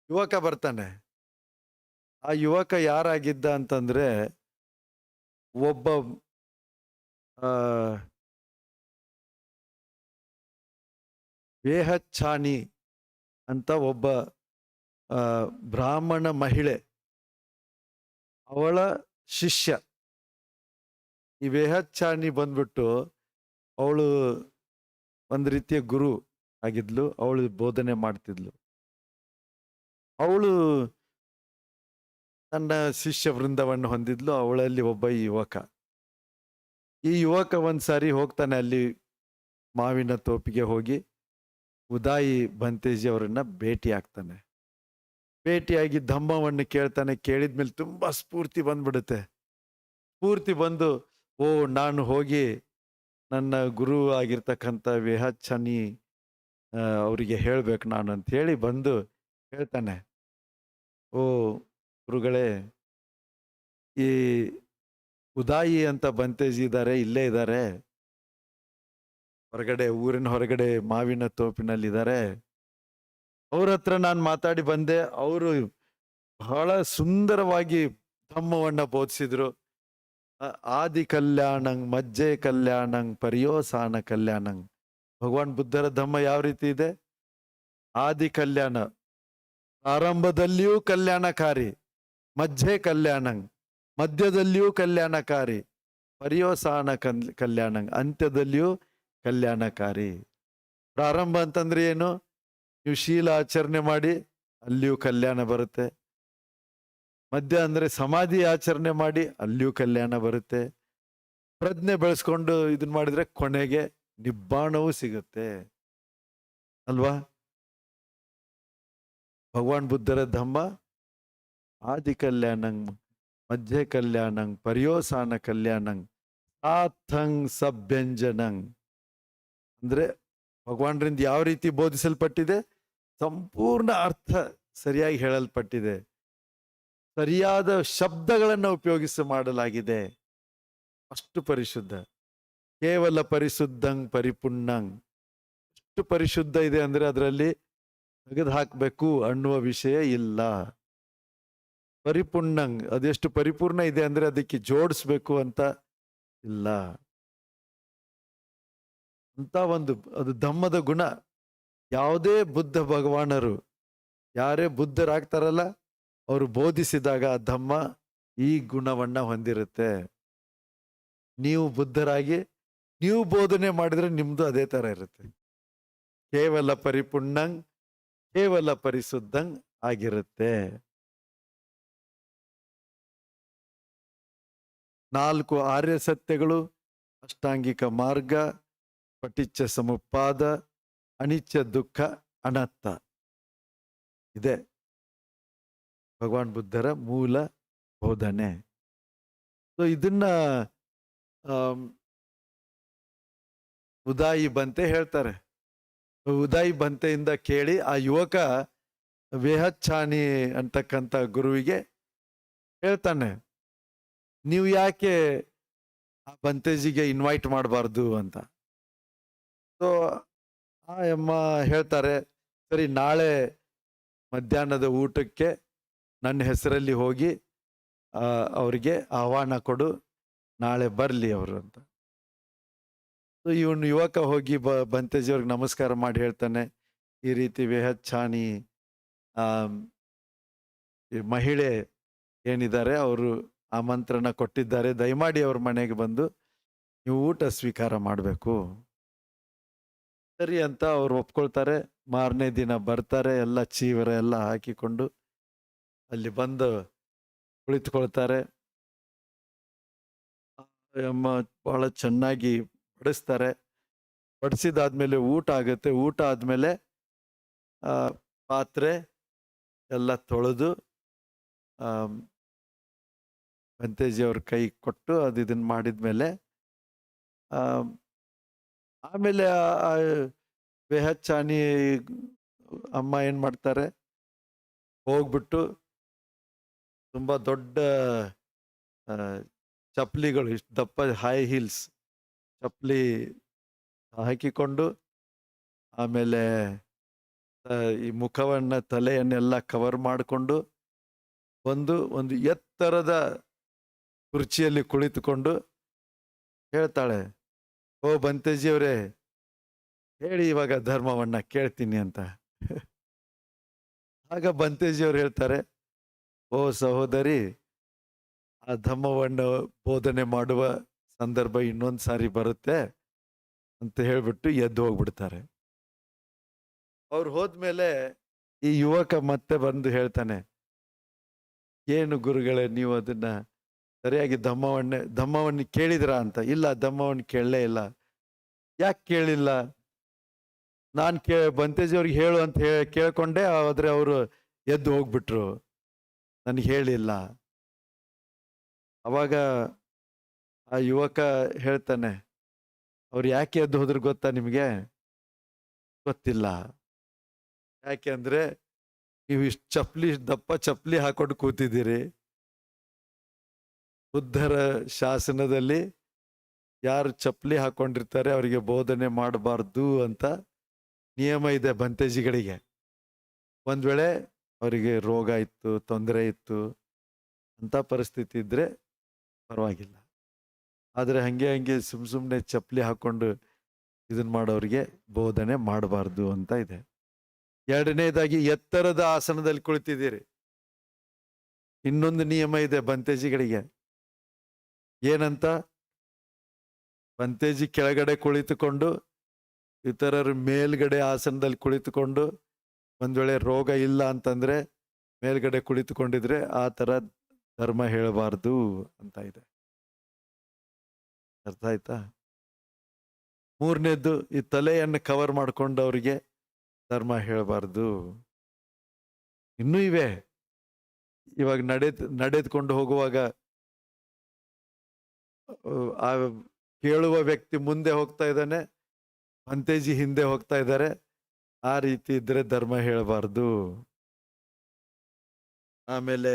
ಯುವಕ ಬರ್ತಾನೆ. ಆ ಯುವಕ ಯಾರಾಗಿದ್ದ ಅಂತಂದ್ರೆ, ಒಬ್ಬ ಬೇಹಚ್ಚಾನಿ ಅಂತ ಒಬ್ಬ ಬ್ರಾಹ್ಮಣ ಮಹಿಳೆ, ಅವಳ ಶಿಷ್ಯ. ಈ ಬೇಹಚ್ಚಾನಿ ಬಂದ್ಬಿಟ್ಟು ಅವಳು ಒಂದು ರೀತಿಯ ಗುರು ಆಗಿದ್ಲು. ಅವಳು ಬೋಧನೆ ಮಾಡ್ತಿದ್ಲು. ಅವಳು ತನ್ನ ಶಿಷ್ಯ ವೃಂದವನ್ನು ಹೊಂದಿದ್ಲು. ಅವಳಲ್ಲಿ ಒಬ್ಬ ಯುವಕ. ಈ ಯುವಕ ಒಂದ್ಸಾರಿ ಹೋಗ್ತಾನೆ ಅಲ್ಲಿ ಮಾವಿನ ತೋಪಿಗೆ ಹೋಗಿ ಉದಾಯಿ ಬಂತೇಜಿ ಅವರನ್ನ ಭೇಟಿ ಆಗ್ತಾನೆ. ಭೇಟಿಯಾಗಿ ಧಮ್ಮವನ್ನು ಕೇಳ್ತಾನೆ. ಕೇಳಿದ್ಮೇಲೆ ತುಂಬಾ ಸ್ಫೂರ್ತಿ ಬಂದ್ಬಿಡುತ್ತೆ. ಸ್ಫೂರ್ತಿ ಬಂದು, ಓ ನಾನು ಹೋಗಿ ನನ್ನ ಗುರು ಆಗಿರ್ತಕ್ಕಂಥ ವೇಹಚನಿ ಅವರಿಗೆ ಹೇಳ್ಬೇಕು ನಾನು ಅಂತ ಹೇಳಿ ಬಂದು ಹೇಳ್ತಾನೆ, ಓ ಗುರುಗಳೇ, ಈ ಉದಾಯಿ ಅಂತ ಬಂತೇಜಿ ಇದ್ದಾರೆ, ಇಲ್ಲೇ ಇದ್ದಾರೆ, ಹೊರಗಡೆ, ಊರಿನ ಹೊರಗಡೆ ಮಾವಿನ ತೋಪಿನಲ್ಲಿದ್ದಾರೆ. ಅವ್ರ ಹತ್ರ ನಾನು ಮಾತಾಡಿ ಬಂದೆ. ಅವರು ಬಹಳ ಸುಂದರವಾಗಿ ಧಮ್ಮವನ್ನ ಬೋಧಿಸಿದ್ರು. ಆದಿ ಕಲ್ಯಾಣಂಗ್, ಮಜ್ಜೆ ಕಲ್ಯಾಣಂಗ್, ಪರ್ಯೋಸಾನ ಕಲ್ಯಾಣಂಗ್. ಭಗವಾನ್ ಬುದ್ಧರ ಧಮ್ಮ ಯಾವ ರೀತಿ ಇದೆ? ಆದಿ ಕಲ್ಯಾಣ, ಆರಂಭದಲ್ಲಿಯೂ ಕಲ್ಯಾಣಕಾರಿ, ಮಜ್ಜೆ ಕಲ್ಯಾಣಂಗ್, ಮಧ್ಯದಲ್ಲಿಯೂ ಕಲ್ಯಾಣಕಾರಿ, ಪರ್ಯೋಸಾನ ಕಲ್ಯಾಣಂಗ್, ಅಂತ್ಯದಲ್ಲಿಯೂ ಕಲ್ಯಾಣಕಾರಿ. ಪ್ರಾರಂಭ ಅಂತಂದ್ರೆ ಏನು? ನೀವು ಶೀಲ ಆಚರಣೆ ಮಾಡಿ, ಅಲ್ಲಿಯೂ ಕಲ್ಯಾಣ ಬರುತ್ತೆ. ಮಧ್ಯ ಅಂದ್ರೆ ಸಮಾಧಿ ಆಚರಣೆ ಮಾಡಿ, ಅಲ್ಲಿಯೂ ಕಲ್ಯಾಣ ಬರುತ್ತೆ. ಪ್ರಜ್ಞೆ ಬೆಳೆಸ್ಕೊಂಡು ಇದನ್ನ ಮಾಡಿದ್ರೆ ಕೊನೆಗೆ ನಿಬ್ಬಾಣವೂ ಸಿಗುತ್ತೆ ಅಲ್ವಾ? ಭಗವಾನ್ ಬುದ್ಧರ ಧಮ್ಮ ಆದಿ ಕಲ್ಯಾಣಂಗ್, ಮಧ್ಯ ಕಲ್ಯಾಣಂಗ್, ಪರ್ಯೋಸಾನ ಕಲ್ಯಾಣಂಗ್, ಸಾಥಂಗ್ ಸಭ್ಯಂಜನಂಗ್. ಅಂದ್ರೆ ಭಗವಾನ್ರಿಂದ ಯಾವ ರೀತಿ ಬೋಧಿಸಲ್ಪಟ್ಟಿದೆ? ಸಂಪೂರ್ಣ ಅರ್ಥ ಸರಿಯಾಗಿ ಹೇಳಲ್ಪಟ್ಟಿದೆ. ಸರಿಯಾದ ಶಬ್ದಗಳನ್ನು ಉಪಯೋಗಿಸಿ ಮಾಡಲಾಗಿದೆ. ಅಷ್ಟು ಪರಿಶುದ್ಧ. ಕೇವಲ ಪರಿಶುದ್ಧಂಗ್ ಪರಿಪೂರ್ಣಂಗ್. ಅಷ್ಟು ಪರಿಶುದ್ಧ ಇದೆ ಅಂದ್ರೆ ಅದರಲ್ಲಿ ತೆಗೆದು ಹಾಕಬೇಕು ಅನ್ನುವ ವಿಷಯ ಇಲ್ಲ. ಪರಿಪೂರ್ಣಂಗ್, ಅದೆಷ್ಟು ಪರಿಪೂರ್ಣ ಇದೆ ಅಂದ್ರೆ ಅದಕ್ಕೆ ಜೋಡಿಸ್ಬೇಕು ಅಂತ ಇಲ್ಲ. ಅಂತ ಒಂದು ಅದು ಧಮ್ಮದ ಗುಣ. ಯಾವುದೇ ಬುದ್ಧ ಭಗವಾನರು, ಯಾರೇ ಬುದ್ಧರಾಗ್ತಾರಲ್ಲ, ಅವರು ಬೋಧಿಸಿದಾಗ ಆ ಧಮ್ಮ ಈ ಗುಣವನ್ನ ಹೊಂದಿರುತ್ತೆ. ನೀವು ಬುದ್ಧರಾಗಿ ನೀವು ಬೋಧನೆ ಮಾಡಿದ್ರೆ ನಿಮ್ದು ಅದೇ ತರ ಇರುತ್ತೆ. ಕೇವಲ ಪರಿಪೂರ್ಣಂಗ್, ಕೇವಲ ಪರಿಶುದ್ಧಂಗ್ ಆಗಿರುತ್ತೆ. 4 ಆರ್ಯ ಸತ್ಯಗಳು, ಅಷ್ಟಾಂಗಿಕ ಮಾರ್ಗ, ಪಟಿಚ್ಯ ಸಮುಪಾದ, ಅನಿತ್ಯ ದುಃಖ ಅನತ್ತ ಇದೆ ಭಗವಾನ್ ಬುದ್ಧರ ಮೂಲ ಬೋಧನೆ. ಸೊ ಇದನ್ನ ಉದಾಯಿ ಬಂತೆ ಹೇಳ್ತಾರೆ. ಉದಾಯಿ ಬಂತೆಯಿಂದ ಕೇಳಿ ಆ ಯುವಕ ವೇಹಚ್ಚಾನಿ ಅಂತಕ್ಕಂಥ ಗುರುವಿಗೆ ಹೇಳ್ತಾನೆ, ನೀವು ಯಾಕೆ ಆ ಬಂತೇಜಿಗೆ ಇನ್ವೈಟ್ ಮಾಡಬಾರ್ದು ಅಂತ. ಸೊ ಆ ಅಮ್ಮ ಹೇಳ್ತಾರೆ, ಸರಿ ನಾಳೆ ಮಧ್ಯಾಹ್ನದ ಊಟಕ್ಕೆ ನನ್ನ ಹೆಸರಲ್ಲಿ ಹೋಗಿ ಅವರಿಗೆ ಆಹ್ವಾನ ಕೊಡು, ನಾಳೆ ಬರಲಿ ಅವರು ಅಂತ. ಸೊ ಇವನು ಯುವಕ ಹೋಗಿ ಬಂತೇಜಿ ಅವ್ರಿಗೆ ನಮಸ್ಕಾರ ಮಾಡಿ ಹೇಳ್ತಾನೆ, ಈ ರೀತಿ ವೇಹಚ್ಚಾನಿ ಮಹಿಳೆ ಏನಿದ್ದಾರೆ ಅವರು ಆಮಂತ್ರಣ ಕೊಟ್ಟಿದ್ದಾರೆ, ದಯಮಾಡಿ ಅವ್ರ ಮನೆಗೆ ಬಂದು ನೀವು ಊಟ ಸ್ವೀಕಾರ ಮಾಡಬೇಕು. ಸರಿ ಅಂತ ಅವ್ರು ಒಪ್ಕೊಳ್ತಾರೆ. ಮಾರನೇ ದಿನ ಬರ್ತಾರೆ, ಎಲ್ಲ ಚೀವರ ಎಲ್ಲ ಹಾಕಿಕೊಂಡು ಅಲ್ಲಿ ಬಂದು ಕುಳಿತುಕೊಳ್ತಾರೆ. ಅಮ್ಮ ಬಹಳ ಚೆನ್ನಾಗಿ ಬಡಿಸ್ತಾರೆ. ಬಡಿಸಿದಾದ್ಮೇಲೆ ಊಟ ಆಗುತ್ತೆ. ಊಟ ಆದ್ಮೇಲೆ ಪಾತ್ರೆ ಎಲ್ಲ ತೊಳೆದು ಬಂತೇಜಿ ಅವ್ರ ಕೈ ಕೊಟ್ಟು ಅದು ಇದನ್ನ ಮಾಡಿದ್ಮೇಲೆ ಆಮೇಲೆ ವೇಹಚ್ಚಾನಿ ಅಮ್ಮ ಏನ್ ಮಾಡ್ತಾರೆ, ಹೋಗ್ಬಿಟ್ಟು ತುಂಬಾ ದೊಡ್ಡ ಚಪ್ಪಲಿಗಳು, ಇಷ್ಟು ದಪ್ಪ ಹೈ ಹೀಲ್ಸ್ ಚಪ್ಪಲಿ ಹಾಕಿಕೊಂಡು, ಆಮೇಲೆ ಈ ಮುಖವನ್ನ ತಲೆಯನ್ನೆಲ್ಲ ಕವರ್ ಮಾಡಿಕೊಂಡು ಒಂದು ಎತ್ತರದ ಕುರ್ಚಿಯಲ್ಲಿ ಕುಳಿತುಕೊಂಡು ಹೇಳ್ತಾಳೆ, ಓ ಬಂತೇಜಿ ಅವರೇ, ಹೇಳಿ ಇವಾಗ ಧರ್ಮವನ್ನ ಕೇಳ್ತೀನಿ ಅಂತ. ಆಗ ಬಂತೇಜಿ ಅವ್ರು ಹೇಳ್ತಾರೆ, ಓ ಸಹೋದರಿ, ಆ ಧರ್ಮವನ್ನು ಬೋಧನೆ ಮಾಡುವ ಸಂದರ್ಭ ಇನ್ನೊಂದು ಸಾರಿ ಬರುತ್ತೆ ಅಂತ ಹೇಳ್ಬಿಟ್ಟು ಎದ್ದು ಹೋಗ್ಬಿಡ್ತಾರೆ. ಅವ್ರು ಹೋದ್ಮೇಲೆ ಈ ಯುವಕ ಮತ್ತೆ ಬಂದು ಹೇಳ್ತಾನೆ, ಏನು ಗುರುಗಳೇ, ನೀವು ಅದನ್ನ ಸರಿಯಾಗಿ ಧಮ್ಮವನ್ನು ಕೇಳಿದ್ರಾ ಅಂತ. ಇಲ್ಲ, ಧಮ್ಮವನ್ನು ಕೇಳಲೇ ಇಲ್ಲ. ಯಾಕೆ ಕೇಳಿಲ್ಲ? ನಾನು ಬಂತೇಜಿಯವ್ರಿಗೆ ಹೇಳು ಅಂತ ಕೇಳ್ಕೊಂಡೆ, ಆದ್ರೆ ಅವರು ಎದ್ದು ಹೋಗ್ಬಿಟ್ರು, ನನಗೆ ಹೇಳಿಲ್ಲ. ಅವಾಗ ಆ ಯುವಕ ಹೇಳ್ತಾನೆ, ಅವ್ರು ಯಾಕೆ ಎದ್ದು ಹೋದ್ರು ಗೊತ್ತಾ ನಿಮಗೆ? ಗೊತ್ತಿಲ್ಲ. ಯಾಕೆ ಅಂದ್ರೆ ನೀವು ಇಷ್ಟು ದಪ್ಪ ಚಪ್ಪಲಿ ಹಾಕೊಂಡು ಕೂತಿದ್ದೀರಿ. ಬುದ್ಧರ ಶಾಸನದಲ್ಲಿ ಯಾರು ಚಪ್ಪಲಿ ಹಾಕೊಂಡಿರ್ತಾರೆ ಅವರಿಗೆ ಬೋಧನೆ ಮಾಡಬಾರ್ದು ಅಂತ ನಿಯಮ ಇದೆ ಬಂತೇಜಿಗಳಿಗೆ. ಒಂದ್ ವೇಳೆ ಅವರಿಗೆ ರೋಗ ಇತ್ತು, ತೊಂದರೆ ಇತ್ತು, ಅಂತ ಪರಿಸ್ಥಿತಿ ಇದ್ರೆ ಪರವಾಗಿಲ್ಲ. ಆದ್ರೆ ಹಂಗೆ ಸುಮ್ನೆ ಚಪ್ಪಲಿ ಹಾಕೊಂಡು ಇದನ್ ಮಾಡೋರಿಗೆ ಬೋಧನೆ ಮಾಡಬಾರ್ದು ಅಂತ ಇದೆ. ಎರಡನೇದಾಗಿ ಎತ್ತರದ ಆಸನದಲ್ಲಿ ಕುಳಿತಿದ್ದೀರಿ. ಇನ್ನೊಂದು ನಿಯಮ ಇದೆ ಬಂತೇಜಿಗಳಿಗೆ. ಏನಂತ? ಬಂತೇಜಿ ಕೆಳಗಡೆ ಕುಳಿತುಕೊಂಡು ಇತರರು ಮೇಲ್ಗಡೆ ಆಸನದಲ್ಲಿ ಕುಳಿತುಕೊಂಡು, ಒಂದ್ ವೇಳೆ ರೋಗ ಇಲ್ಲ ಅಂತಂದ್ರೆ ಮೇಲ್ಗಡೆ ಕುಳಿತುಕೊಂಡಿದ್ರೆ ಆ ತರ ಧರ್ಮ ಹೇಳಬಾರ್ದು ಅಂತ ಇದೆ. ಅರ್ಥ ಆಯ್ತಾ? ಮೂರನೇದ್ದು, ಈ ತಲೆಯನ್ನು ಕವರ್ ಮಾಡ್ಕೊಂಡವರಿಗೆ ಧರ್ಮ ಹೇಳಬಾರ್ದು. ಇನ್ನೂ ಇವೆ. ಇವಾಗ ನಡೆದುಕೊಂಡು ಹೋಗುವಾಗ ಆ ಕೇಳುವ ವ್ಯಕ್ತಿ ಮುಂದೆ ಹೋಗ್ತಾ ಇದ್ದಾನೆ, ಬಂತೇಜಿ ಹಿಂದೆ ಹೋಗ್ತಾ ಇದ್ದಾರೆ, ಆ ರೀತಿ ಇದ್ರೆ ಧರ್ಮ ಹೇಳಬಾರ್ದು. ಆಮೇಲೆ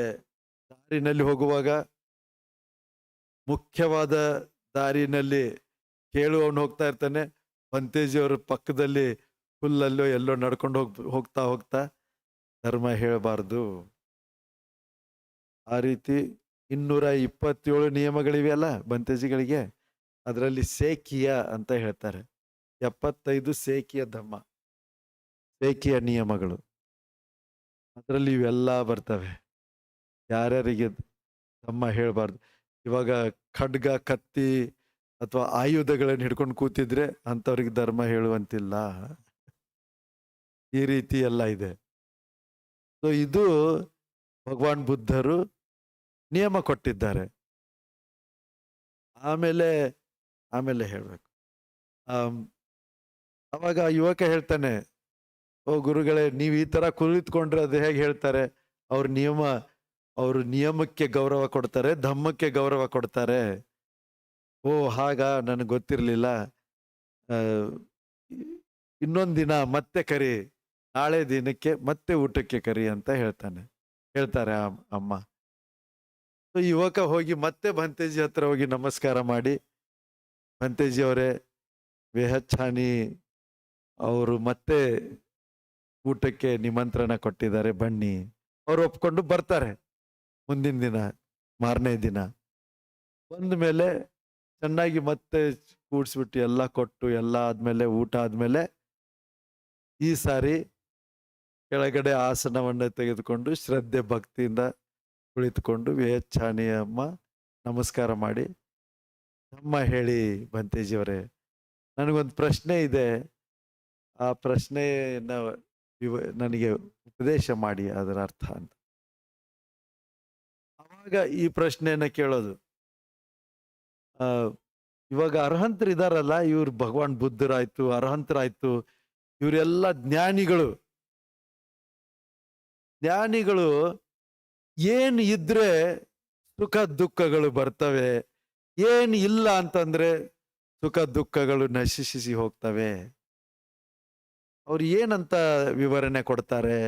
ದಾರಿನಲ್ಲಿ ಹೋಗುವಾಗ ಮುಖ್ಯವಾದ ದಾರಿನಲ್ಲಿ ಕೇಳುವವನು ಹೋಗ್ತಾ ಇರ್ತಾನೆ, ಬಂತೇಜಿಯವ್ರ ಪಕ್ಕದಲ್ಲಿ ಹುಲ್ಲಲ್ಲೋ ಎಲ್ಲೋ ನಡ್ಕೊಂಡು ಹೋಗ್ತಾ ಧರ್ಮ ಹೇಳಬಾರ್ದು. ಆ ರೀತಿ 227 ನಿಯಮಗಳಿವೆ ಅಲ್ಲ ಬಂತೇಜಿಗಳಿಗೆ. ಅದರಲ್ಲಿ ಸೇಕಿಯ ಅಂತ ಹೇಳ್ತಾರೆ. 75 ಸೇಕಿಯ ಧಮ್ಮ, ಸೇಕಿಯ ನಿಯಮಗಳು. ಅದರಲ್ಲಿ ಇವೆಲ್ಲ ಬರ್ತವೆ. ಯಾರ್ಯಾರಿಗೆ ಧಮ್ಮ ಹೇಳಬಾರ್ದು. ಇವಾಗ ಖಡ್ಗ, ಕತ್ತಿ ಅಥವಾ ಆಯುಧಗಳನ್ನು ಹಿಡ್ಕೊಂಡು ಕೂತಿದ್ರೆ ಅಂಥವ್ರಿಗೆ ಧರ್ಮ ಹೇಳುವಂತಿಲ್ಲ. ಈ ರೀತಿ ಎಲ್ಲ ಇದೆ. ಸೊ ಇದು ಭಗವಾನ್ ಬುದ್ಧರು ನಿಯಮ ಕೊಟ್ಟಿದ್ದಾರೆ. ಆಮೇಲೆ ಹೇಳ್ಬೇಕು. ಅವಾಗ ಯುವಕ ಹೇಳ್ತಾನೆ, ಓ ಗುರುಗಳೇ, ನೀವು ಈ ತರ ಕುಳಿತುಕೊಂಡ್ರೆ ಅದು ಹೇಗೆ ಹೇಳ್ತಾರೆ? ಅವರು ನಿಯಮಕ್ಕೆ ಗೌರವ ಕೊಡ್ತಾರೆ, ಧಮ್ಮಕ್ಕೆ ಗೌರವ ಕೊಡ್ತಾರೆ. ಓ ಹಾಗ, ನನಗೆ ಗೊತ್ತಿರ್ಲಿಲ್ಲ. ಇನ್ನೊಂದು ದಿನ ಮತ್ತೆ ಕರಿ, ನಾಳೆ ದಿನಕ್ಕೆ ಮತ್ತೆ ಊಟಕ್ಕೆ ಕರಿ ಅಂತ ಹೇಳ್ತಾರೆ ಅಮ್ಮ. ಯುವಕ ಹೋಗಿ ಮತ್ತೆ ಬಂತೇಜಿ ಹತ್ರ ಹೋಗಿ ನಮಸ್ಕಾರ ಮಾಡಿ, ಬಂತೇಜಿ ಅವರೇ, ವೇಹಚ್ಚಾನಿ ಅವರು ಮತ್ತೆ ಊಟಕ್ಕೆ ನಿಮಂತ್ರಣ ಕೊಟ್ಟಿದ್ದಾರೆ, ಬನ್ನಿ. ಅವ್ರು ಒಪ್ಕೊಂಡು ಬರ್ತಾರೆ. ಮುಂದಿನ ದಿನ, ಮಾರನೇ ದಿನ ಬಂದ ಮೇಲೆ ಚೆನ್ನಾಗಿ ಮತ್ತೆ ಕೂಡ್ಸ್ಬಿಟ್ಟು ಎಲ್ಲ ಕೊಟ್ಟು ಎಲ್ಲ ಆದ್ಮೇಲೆ, ಊಟ ಆದ್ಮೇಲೆ ಈ ಸಾರಿ ಕೆಳಗಡೆ ಆಸನವನ್ನು ತೆಗೆದುಕೊಂಡು ಶ್ರದ್ಧೆ ಭಕ್ತಿಯಿಂದ ಕುಳಿತುಕೊಂಡು ವೇಹಚ್ಚಾನಿ ಅಮ್ಮ ನಮಸ್ಕಾರ ಮಾಡಿ, ಅಮ್ಮ ಹೇಳಿ ಬಂತೇಜಿಯವರೇ, ನನಗೊಂದು ಪ್ರಶ್ನೆ ಇದೆ, ಆ ಪ್ರಶ್ನೆಯನ್ನ ನನಗೆ ಉಪದೇಶ ಮಾಡಿ ಅದರ ಅರ್ಥ ಅಂತ. ಅವಾಗ ಈ ಪ್ರಶ್ನೆಯನ್ನ ಕೇಳೋದು. ಇವಾಗ ಅರ್ಹಂತರು ಇದಾರಲ್ಲ, ಇವ್ರು ಭಗವಾನ್ ಬುದ್ಧರಾಯ್ತು, ಅರ್ಹಂತರಾಯ್ತು, ಇವರೆಲ್ಲ ಜ್ಞಾನಿಗಳು. ಏನು ಇದ್ರೆ ಸುಖ ದುಃಖಗಳು ಬರ್ತವೆ, ಏನು ಇಲ್ಲ ಅಂತಂದ್ರೆ ಸುಖ ದುಃಖಗಳು ನಶಿಸಿ ಹೋಗ್ತವೆ. ಅವ್ರು ಏನಂತ ವಿವರಣೆ ಕೊಡ್ತಾರೆ,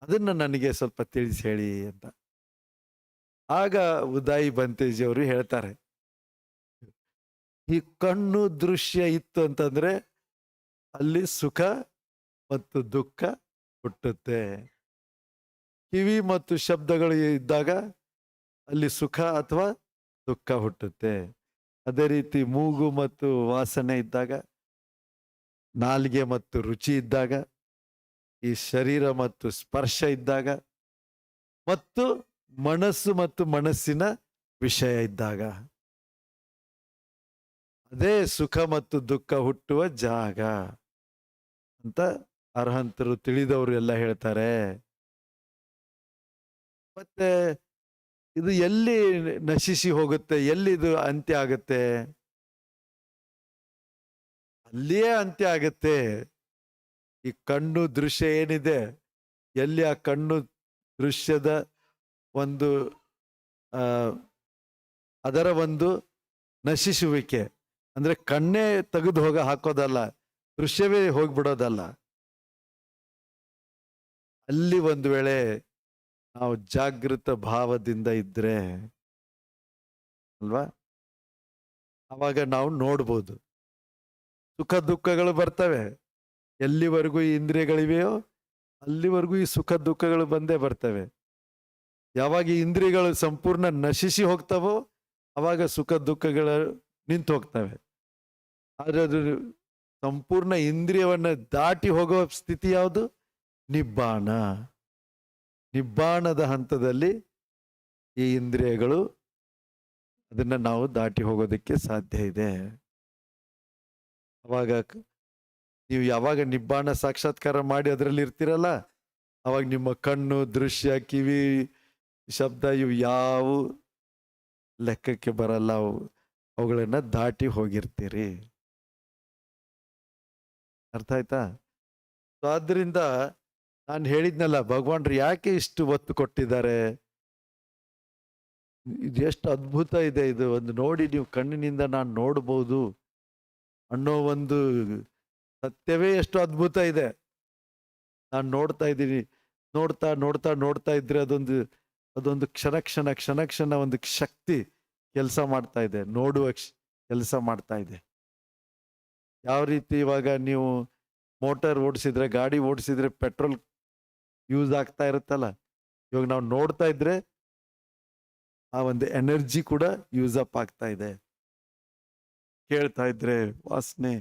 ಅದನ್ನ ನನಗೆ ಸ್ವಲ್ಪ ತಿಳಿಸಿ ಹೇಳಿ ಅಂತ. ಆಗ ಉದಾಯಿ ಬಂತೇಜಿ ಅವರು ಹೇಳ್ತಾರೆ, ಈ ಕಣ್ಣು ದೃಶ್ಯ ಇತ್ತು ಅಂತಂದ್ರೆ ಅಲ್ಲಿ ಸುಖ ಮತ್ತು ದುಃಖ ಹುಟ್ಟುತ್ತೆ. ಕಿವಿ ಮತ್ತು ಶಬ್ದಗಳು ಇದ್ದಾಗ ಅಲ್ಲಿ ಸುಖ ಅಥವಾ ದುಃಖ ಹುಟ್ಟುತ್ತೆ. ಅದೇ ರೀತಿ ಮೂಗು ಮತ್ತು ವಾಸನೆ ಇದ್ದಾಗ, ನಾಲಿಗೆ ಮತ್ತು ರುಚಿ ಇದ್ದಾಗ, ಈ ಶರೀರ ಮತ್ತು ಸ್ಪರ್ಶ ಇದ್ದಾಗ, ಮತ್ತು ಮನಸ್ಸು ಮತ್ತು ಮನಸ್ಸಿನ ವಿಷಯ ಇದ್ದಾಗ, ಅದೇ ಸುಖ ಮತ್ತು ದುಃಖ ಹುಟ್ಟುವ ಜಾಗ ಅಂತ ಅರ್ಹಂತರು, ತಿಳಿದವರು ಎಲ್ಲ ಹೇಳ್ತಾರೆ. ಮತ್ತೆ ಇದು ಎಲ್ಲಿ ನಶಿಸಿ ಹೋಗುತ್ತೆ, ಎಲ್ಲಿ ಇದು ಅಂತ್ಯ ಆಗುತ್ತೆ? ಅಲ್ಲಿಯೇ ಅಂತ್ಯ ಆಗುತ್ತೆ. ಈ ಕಣ್ಣು ದೃಶ್ಯ ಏನಿದೆ, ಎಲ್ಲಿ ಆ ಕಣ್ಣು ದೃಶ್ಯದ ಒಂದು ಆ ಅದರ ಒಂದು ನಶಿಸುವಿಕೆ, ಅಂದ್ರೆ ಕಣ್ಣೇ ತೆಗೆದು ಹಾಕೋದಲ್ಲ, ದೃಶ್ಯವೇ ಹೋಗ್ಬಿಡೋದಲ್ಲ. ಅಲ್ಲಿ ಒಂದು ವೇಳೆ ನಾವು ಜಾಗೃತ ಭಾವದಿಂದ ಇದ್ರೆ ಅಲ್ವಾ, ಅವಾಗ ನಾವು ನೋಡ್ಬೋದು. ಸುಖ ದುಃಖಗಳು ಬರ್ತವೆ, ಎಲ್ಲಿವರೆಗೂ ಈ ಇಂದ್ರಿಯಗಳಿವೆಯೋ ಅಲ್ಲಿವರೆಗೂ ಈ ಸುಖ ದುಃಖಗಳು ಬಂದೇ ಬರ್ತವೆ. ಯಾವಾಗ ಈ ಇಂದ್ರಿಯಗಳು ಸಂಪೂರ್ಣ ನಶಿಸಿ ಹೋಗ್ತಾವೋ ಅವಾಗ ಸುಖ ದುಃಖಗಳು ನಿಂತು ಹೋಗ್ತವೆ. ಆದ್ರೆ ಅದು ಸಂಪೂರ್ಣ ಇಂದ್ರಿಯವನ್ನ ದಾಟಿ ಹೋಗೋ ಸ್ಥಿತಿ ಯಾವುದು? ನಿಬ್ಬಾಣ. ನಿಬ್ಬಾಣದ ಹಂತದಲ್ಲಿ ಈ ಇಂದ್ರಿಯಗಳು ಅದನ್ನ ನಾವು ದಾಟಿ ಹೋಗೋದಕ್ಕೆ ಸಾಧ್ಯ ಇದೆ. ಅವಾಗ ನೀವು ಯಾವಾಗ ನಿಬ್ಬಾಣ ಸಾಕ್ಷಾತ್ಕಾರ ಮಾಡಿ ಅದರಲ್ಲಿ ಇರ್ತೀರಲ್ಲ, ಅವಾಗ ನಿಮ್ಮ ಕಣ್ಣು ದೃಶ್ಯ, ಕಿವಿ ಶಬ್ದ ಇವು ಯಾವ ಲೆಕ್ಕಕ್ಕೆ ಬರಲ್ಲ. ಅವುಗಳನ್ನ ದಾಟಿ ಹೋಗಿರ್ತೀರಿ. ಅರ್ಥ ಆಯ್ತಾ? ಆದ್ರಿಂದ ನಾನು ಹೇಳಿದ್ನಲ್ಲ, ಭಗವಾನ್ರು ಯಾಕೆ ಇಷ್ಟು ಒತ್ತು ಕೊಟ್ಟಿದ್ದಾರೆ, ಇದು ಎಷ್ಟು ಅದ್ಭುತ ಇದೆ, ಇದು ಒಂದು ನೋಡಿ ನೀವು ಕಣ್ಣಿನಿಂದ ನಾನು ನೋಡ್ಬೋದು ಅನ್ನೋ ಒಂದು ಸತ್ಯವೇ ಎಷ್ಟು ಅದ್ಭುತ ಇದೆ. ನಾನು ನೋಡ್ತಾ ಇದ್ದೀನಿ, ನೋಡ್ತಾ ನೋಡ್ತಾ ನೋಡ್ತಾ ಇದ್ರೆ ಅದೊಂದು ಕ್ಷಣ ಒಂದು ಶಕ್ತಿ ಕೆಲಸ ಮಾಡ್ತಾ ಇದೆ, ನೋಡುವ ಕೆಲಸ ಮಾಡ್ತಾ ಇದೆ. ಯಾವ ರೀತಿ ಇವಾಗ ನೀವು ಮೋಟಾರ್ ಓಡಿಸಿದ್ರೆ, ಗಾಡಿ ಓಡಿಸಿದ್ರೆ ಪೆಟ್ರೋಲ್ ಯೂಸ್ ಆಗ್ತಾ ಇರುತ್ತಲ್ಲ, ಇವಾಗ ನಾವು ನೋಡ್ತಾ ಇದ್ರೆ ಆ ಒಂದು ಎನರ್ಜಿ ಕೂಡ ಯೂಸ್ ಅಪ್ ಆಗ್ತಾ ಇದೆ. ಕೇಳ್ತಾ ಇದ್ರೆ ವಾಸನೆ,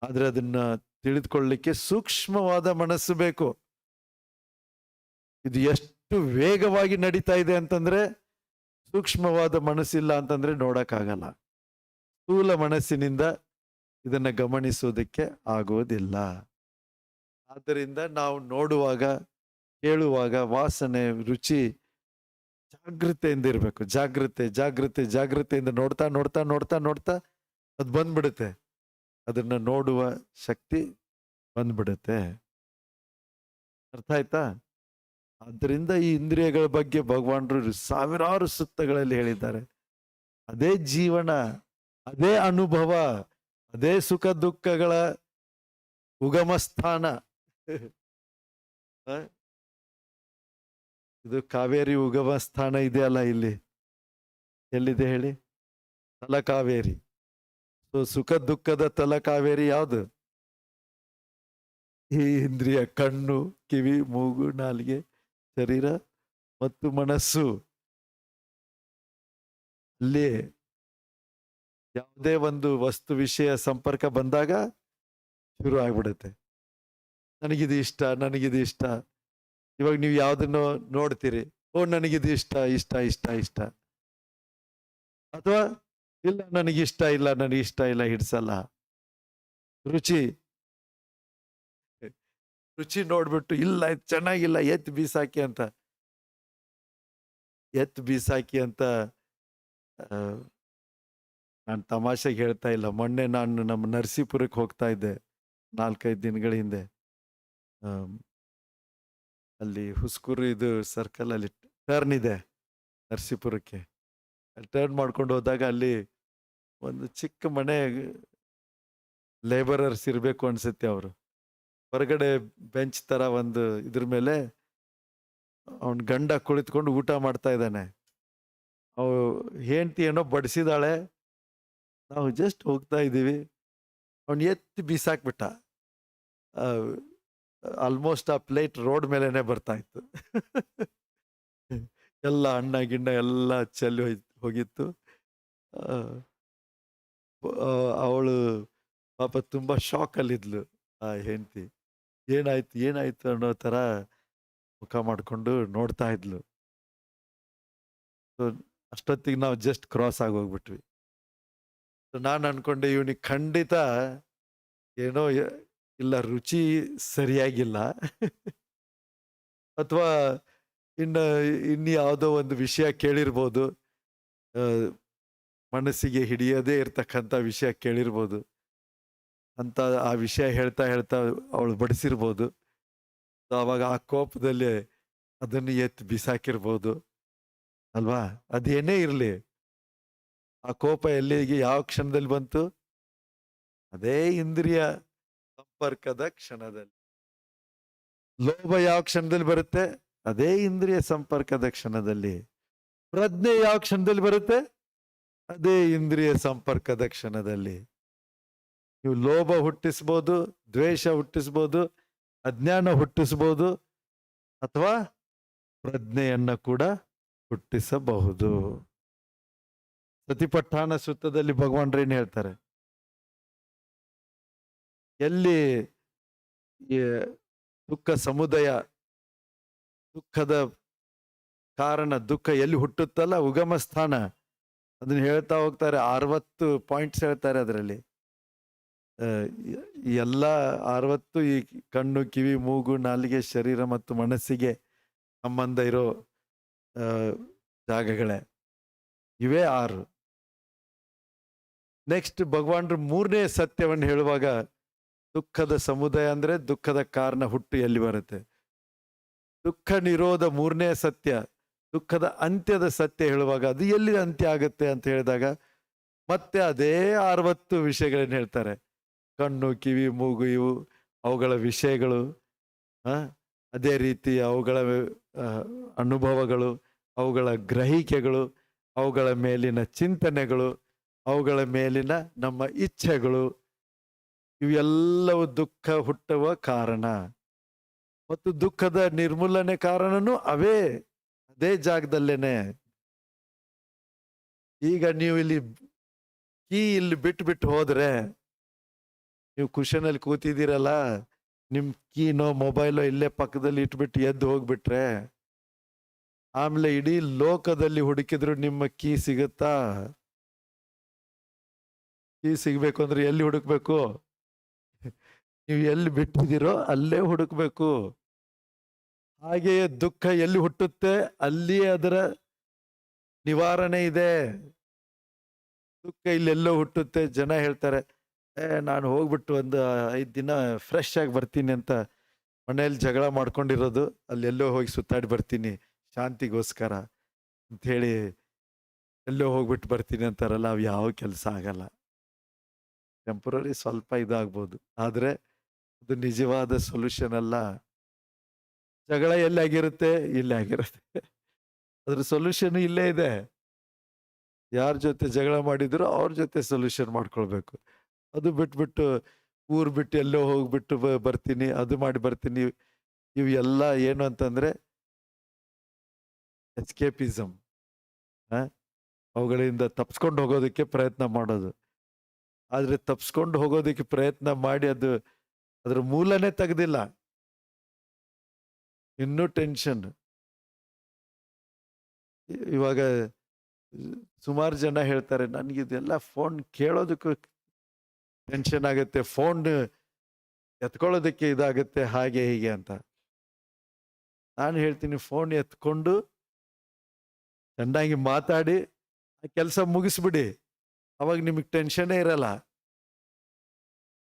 ಆದ್ರೆ ಅದನ್ನ ತಿಳಿದುಕೊಳ್ಳಲಿಕ್ಕೆ ಸೂಕ್ಷ್ಮವಾದ ಮನಸ್ಸು ಬೇಕು. ಇದು ಎಷ್ಟು ವೇಗವಾಗಿ ನಡೀತಾ ಇದೆ ಅಂತಂದ್ರೆ, ಸೂಕ್ಷ್ಮವಾದ ಮನಸ್ಸಿಲ್ಲ ಅಂತಂದ್ರೆ ನೋಡಕ್ಕಾಗಲ್ಲ. ಸ್ಥೂಲ ಮನಸ್ಸಿನಿಂದ ಇದನ್ನ ಗಮನಿಸೋದಕ್ಕೆ ಆಗೋದಿಲ್ಲ. ಆದ್ದರಿಂದ ನಾವು ನೋಡುವಾಗ, ಕೇಳುವಾಗ ವಾಸನೆ, ರುಚಿ ಜಾಗೃತೆಯಿಂದ ಇರಬೇಕು. ಜಾಗೃತೆಯಿಂದ ನೋಡ್ತಾ ನೋಡ್ತಾ ನೋಡ್ತಾ ನೋಡ್ತಾ ಅದು ಬಂದ್ಬಿಡುತ್ತೆ. ಅದನ್ನ ನೋಡುವ ಶಕ್ತಿ ಬಂದ್ಬಿಡುತ್ತೆ. ಅರ್ಥ ಆಯ್ತಾ? ಆದ್ದರಿಂದ ಈ ಇಂದ್ರಿಯಗಳ ಬಗ್ಗೆ ಭಗವಾನರು ಸಾವಿರಾರು ಸುತ್ತಗಳಲ್ಲಿ ಹೇಳಿದ್ದಾರೆ. ಅದೇ ಜೀವನ, ಅದೇ ಅನುಭವ, ಅದೇ ಸುಖ ದುಃಖಗಳ ಉಗಮ ಸ್ಥಾನ. ಇದು ಕಾವೇರಿ ಉಗಮ ಸ್ಥಾನ ಇದೆಯಲ್ಲ, ಇಲ್ಲಿ ಎಲ್ಲಿದೆ ಹೇಳಿ? ತಲಕಾವೇರಿ. ಸುಖ ದುಃಖದ ತಲಕಾವೇರಿ ಯಾವುದು? ಈ ಇಂದ್ರಿಯ, ಕಣ್ಣು, ಕಿವಿ, ಮೂಗು, ನಾಲಿಗೆ, ಶರೀರ ಮತ್ತು ಮನಸ್ಸು. ಅಲ್ಲಿ ಯಾವುದೇ ಒಂದು ವಸ್ತು ವಿಷಯ ಸಂಪರ್ಕ ಬಂದಾಗ ಶುರು ಆಗ್ಬಿಡುತ್ತೆ. ನನಗಿದು ಇಷ್ಟ, ನನಗಿದು ಇಷ್ಟ. ಇವಾಗ ನೀವು ಯಾವ್ದನ್ನು ನೋಡ್ತೀರಿ, ಓ ನನಗಿದು ಇಷ್ಟ ಇಷ್ಟ ಇಷ್ಟ ಇಷ್ಟ, ಅಥವಾ ಇಲ್ಲ ನನಗಿಷ್ಟ ಇಲ್ಲ, ನನಗಿಷ್ಟ ಇಲ್ಲ, ಹಿಡ್ಸಲ್ಲ. ರುಚಿ ನೋಡ್ಬಿಟ್ಟು ಇಲ್ಲ ಇದು ಚೆನ್ನಾಗಿಲ್ಲ, ಎತ್ತು ಬೀಸಾಕಿ ಅಂತ ನಾನು ತಮಾಷೆಗೆ ಹೇಳ್ತಾ ಇಲ್ಲ. ಮೊನ್ನೆ ನಾನು ನಮ್ಮ ನರಸೀಪುರಕ್ಕೆ ಹೋಗ್ತಾ ಇದ್ದೆ 4-5 ದಿನಗಳ ಹಿಂದೆ. ಅಲ್ಲಿ ಹುಸ್ಕೂರು ಇದು ಸರ್ಕಲ್ ಅಲ್ಲಿ ಟರ್ನ್ ಇದೆ ನರಸೀಪುರಕ್ಕೆ. ಅಲ್ಲಿ ಟರ್ನ್ ಮಾಡ್ಕೊಂಡು ಹೋದಾಗ ಅಲ್ಲಿ ಒಂದು ಚಿಕ್ಕ ಮನೆ, ಲೇಬರರ್ಸ್ ಇರಬೇಕು ಅನ್ಸುತ್ತೆ. ಅವರು ಹೊರಗಡೆ ಬೆಂಚ್ ತರ ಒಂದು ಇದ್ರ ಮೇಲೆ ಅವನ್ ಗಂಡ ಕುಳಿತುಕೊಂಡು ಊಟ ಮಾಡ್ತಾ ಇದ್ದಾನೆ. ಅವು ಹೆಂಡತಿ ಏನೋ ಬಡಿಸಿದಾಳೆ, ನಾವು ಜಸ್ಟ್ ಹೋಗ್ತಾ ಇದ್ದೀವಿ, ಅವನ್ ಎತ್ತಿ ಬೀಸಾಕ್ಬಿಟ್ಟ. ಆಲ್ಮೋಸ್ಟ್ ಆ ಪ್ಲೇಟ್ ರೋಡ್ ಮೇಲೆನೆ ಬರ್ತಾ ಇತ್ತು. ಎಲ್ಲ ಅಣ್ಣ ಗಿಣ್ಣ ಎಲ್ಲ ಚೆಲ್ಲಿ ಹೋಗಿತ್ತು. ಅವಳು ಪಾಪ ತುಂಬಾ ಶಾಕ್ ಅಲ್ಲಿದ್ಲು. ಆ ಹೆಂಡತಿ ಏನಾಯ್ತು ಅನ್ನೋ ತರ ಮುಖ ಮಾಡ್ಕೊಂಡು ನೋಡ್ತಾ ಇದ್ಲು. ಅಷ್ಟೊತ್ತಿಗೆ ನಾವು ಜಸ್ಟ್ ಕ್ರಾಸ್ ಆಗಿ ಹೋಗ್ಬಿಟ್ವಿ. ನಾನು ಅನ್ಕೊಂಡೆ ಇವನಿಗೆ ಖಂಡಿತ ಏನೋ ಇಲ್ಲ, ರುಚಿ ಸರಿಯಾಗಿಲ್ಲ, ಅಥವಾ ಇನ್ನು ಯಾವುದೋ ಒಂದು ವಿಷಯ ಕೇಳಿರ್ಬೋದು, ಮನಸ್ಸಿಗೆ ಹಿಡಿಯದೇ ಇರ್ತಕ್ಕಂಥ ವಿಷಯ ಕೇಳಿರ್ಬೋದು. ಅಂತ ಆ ವಿಷಯ ಹೇಳ್ತಾ ಹೇಳ್ತಾ ಅವಳು ಬಡಿಸಿರ್ಬೋದು. ಅವಾಗ ಆ ಕೋಪದಲ್ಲಿ ಅದನ್ನು ಎತ್ತಿ ಬಿಸಾಕಿರ್ಬೋದು ಅಲ್ವಾ? ಅದೇನೇ ಇರ್ಲಿ, ಆ ಕೋಪ ಎಲ್ಲಿಗೆ ಯಾವ ಕ್ಷಣದಲ್ಲಿ ಬಂತು? ಅದೇ ಇಂದ್ರಿಯ ಸಂಪರ್ಕದ ಕ್ಷಣದಲ್ಲಿ. ಲೋಭ ಯಾವ ಕ್ಷಣದಲ್ಲಿ ಬರುತ್ತೆ? ಅದೇ ಇಂದ್ರಿಯ ಸಂಪರ್ಕದ ಕ್ಷಣದಲ್ಲಿ. ಪ್ರಜ್ಞೆ ಯಾವ ಕ್ಷಣದಲ್ಲಿ ಬರುತ್ತೆ? ಅದೇ ಇಂದ್ರಿಯ ಸಂಪರ್ಕದ ಕ್ಷಣದಲ್ಲಿ. ನೀವು ಲೋಭ ಹುಟ್ಟಿಸ್ಬೋದು, ದ್ವೇಷ ಹುಟ್ಟಿಸ್ಬೋದು, ಅಜ್ಞಾನ ಹುಟ್ಟಿಸ್ಬೋದು, ಅಥವಾ ಪ್ರಜ್ಞೆಯನ್ನ ಕೂಡ ಹುಟ್ಟಿಸಬಹುದು. ಸತಿಪಟ್ಟಾಣ ಸೂತ್ರದಲ್ಲಿ ಭಗವಾನ್ರೇನು ಹೇಳ್ತಾರೆ? ಎಲ್ಲಿ ಈ ದುಃಖ ಸಮುದಯ, ದುಃಖದ ಕಾರಣ, ದುಃಖ ಎಲ್ಲಿ ಹುಟ್ಟುತ್ತಲ್ಲ, ಉಗಮ ಸ್ಥಾನ, ಅದನ್ನ ಹೇಳ್ತಾ ಹೋಗ್ತಾರೆ. 60 ಪಾಯಿಂಟ್ಸ್ ಹೇಳ್ತಾರೆ ಅದರಲ್ಲಿ. ಎಲ್ಲ 60 ಈ ಕಣ್ಣು, ಕಿವಿ, ಮೂಗು, ನಾಲಿಗೆ, ಶರೀರ ಮತ್ತು ಮನಸ್ಸಿಗೆ ಸಂಬಂಧ ಇರೋ ಜಾಗಗಳೇ ಇವೇ 6. ನೆಕ್ಸ್ಟ್ ಭಗವಾನ್ರು 3ನೇ ಸತ್ಯವನ್ನು ಹೇಳುವಾಗ, ದುಃಖದ ಸಮುದಾಯ ಅಂದ್ರೆ ದುಃಖದ ಕಾರಣ ಹುಟ್ಟು ಎಲ್ಲಿ ಬರುತ್ತೆ. ದುಃಖ ನಿರೋಧ 3ನೇ ಸತ್ಯ, ದುಃಖದ ಅಂತ್ಯದ ಸತ್ಯ ಹೇಳುವಾಗ ಅದು ಎಲ್ಲಿ ಅಂತ್ಯ ಆಗುತ್ತೆ ಅಂತ ಹೇಳಿದಾಗ ಮತ್ತೆ ಅದೇ 60 ವಿಷಯಗಳನ್ನ ಹೇಳ್ತಾರೆ. ಕಣ್ಣು, ಕಿವಿ, ಮೂಗು, ಇವು ಅವುಗಳ ವಿಷಯಗಳು, ಅದೇ ರೀತಿ ಅವುಗಳ ಅನುಭವಗಳು, ಅವುಗಳ ಗ್ರಹಿಕೆಗಳು, ಅವುಗಳ ಮೇಲಿನ ಚಿಂತನೆಗಳು, ಅವುಗಳ ಮೇಲಿನ ನಮ್ಮ ಇಚ್ಛೆಗಳು, ಇವೆಲ್ಲವೂ ದುಃಖ ಹುಟ್ಟುವ ಕಾರಣ. ಮತ್ತು ದುಃಖದ ನಿರ್ಮೂಲನೆ ಕಾರಣನೂ ಅದೇ ಜಾಗದಲ್ಲೇನೆ. ಈಗ ನೀವು ಇಲ್ಲಿ ಬಿಟ್ಟು ಹೋದ್ರೆ, ನೀವು ಕುಶನಲ್ಲಿ ಕೂತಿದ್ದೀರಲ್ಲ, ನಿಮ್ ಕೀನೋ ಮೊಬೈಲೋ ಇಲ್ಲೇ ಪಕ್ಕದಲ್ಲಿ ಇಟ್ಬಿಟ್ಟು ಎದ್ದು ಹೋಗ್ಬಿಟ್ರೆ, ಆಮೇಲೆ ಇಡೀ ಲೋಕದಲ್ಲಿ ಹುಡುಕಿದ್ರು ನಿಮ್ಮ ಕೀ ಸಿಗುತ್ತಾ? ಕೀ ಸಿಗ್ಬೇಕು ಅಂದ್ರೆ ಎಲ್ಲಿ ಹುಡುಕ್ಬೇಕು? ನೀವು ಎಲ್ಲಿ ಬಿಟ್ಟಿದ್ದೀರೋ ಅಲ್ಲೇ ಹುಡುಕ್ಬೇಕು. ಹಾಗೆಯೇ ದುಃಖ ಎಲ್ಲಿ ಹುಟ್ಟುತ್ತೆ ಅಲ್ಲಿ ಅದರ ನಿವಾರಣೆ ಇದೆ. ದುಃಖ ಇಲ್ಲೆಲ್ಲೋ ಹುಟ್ಟುತ್ತೆ. ಜನ ಹೇಳ್ತಾರೆ, ನಾನು ಹೋಗ್ಬಿಟ್ಟು ಒಂದು 5 ದಿನ ಫ್ರೆಶ್ ಆಗಿ ಬರ್ತೀನಿ ಅಂತ ಮನೆಯಲ್ಲಿ ಜಗಳ ಮಾಡ್ಕೊಂಡಿರೋದು, ಅಲ್ಲೆಲ್ಲೋ ಹೋಗಿ ಸುತ್ತಾಡಿ ಬರ್ತೀನಿ ಶಾಂತಿಗೋಸ್ಕರ ಅಂತ ಹೇಳಿ ಎಲ್ಲೋ ಹೋಗ್ಬಿಟ್ಟು ಬರ್ತೀನಿ ಅಂತಾರಲ್ಲ, ಅವು ಯಾವ ಕೆಲಸ ಆಗಲ್ಲ. ಟೆಂಪರರಿ ಸ್ವಲ್ಪ ಇದಾಗ್ಬೋದು, ಆದ್ರೆ ಅದು ನಿಜವಾದ ಸೊಲ್ಯೂಷನ್ ಅಲ್ಲ. ಜಗಳ ಎಲ್ಲಿ ಆಗಿರುತ್ತೆ? ಇಲ್ಲೇ ಆಗಿರುತ್ತೆ. ಅದ್ರ ಸೊಲ್ಯೂಷನ್ ಇಲ್ಲೇ ಇದೆ. ಯಾರ ಜೊತೆ ಜಗಳ ಮಾಡಿದ್ರು ಅವ್ರ ಜೊತೆ ಸೊಲ್ಯೂಷನ್ ಮಾಡ್ಕೊಳ್ಬೇಕು. ಅದು ಬಿಟ್ಬಿಟ್ಟು ಊರ್ ಬಿಟ್ಟು ಎಲ್ಲೋ ಹೋಗ್ಬಿಟ್ಟು ಬರ್ತೀನಿ, ಅದು ಮಾಡಿ ಬರ್ತೀನಿ, ಇವು ಎಲ್ಲ ಏನು ಅಂತಂದ್ರೆ ಎಸ್ಕೇಪಿಸಮ್. ಅವುಗಳಿಂದ ತಪ್ಸ್ಕೊಂಡು ಹೋಗೋದಕ್ಕೆ ಪ್ರಯತ್ನ ಮಾಡೋದು. ಆದ್ರೆ ತಪ್ಸ್ಕೊಂಡು ಹೋಗೋದಕ್ಕೆ ಪ್ರಯತ್ನ ಮಾಡಿ ಅದ್ರ ಮೂಲನೇ ತೆಗ್ದಿಲ್ಲ, ಇನ್ನೂ ಟೆನ್ಷನ್. ಇವಾಗ ಸುಮಾರು ಜನ ಹೇಳ್ತಾರೆ, ನನಗಿದೆಲ್ಲ ಫೋನ್ ಕೇಳೋದಕ್ಕೂ ಟೆನ್ಷನ್ ಆಗುತ್ತೆ, ಫೋನ್ ಎತ್ಕೊಳ್ಳೋದಕ್ಕೆ ಇದಾಗುತ್ತೆ, ಹಾಗೆ ಹೀಗೆ ಅಂತ. ನಾನು ಹೇಳ್ತೀನಿ, ಫೋನ್ ಎತ್ಕೊಂಡು ಚೆನ್ನಾಗಿ ಮಾತಾಡಿ ಆ ಕೆಲಸ ಮುಗಿಸ್ಬಿಡಿ, ಅವಾಗ ನಿಮಗೆ ಟೆನ್ಷನ್ನೇ ಇರಲ್ಲ.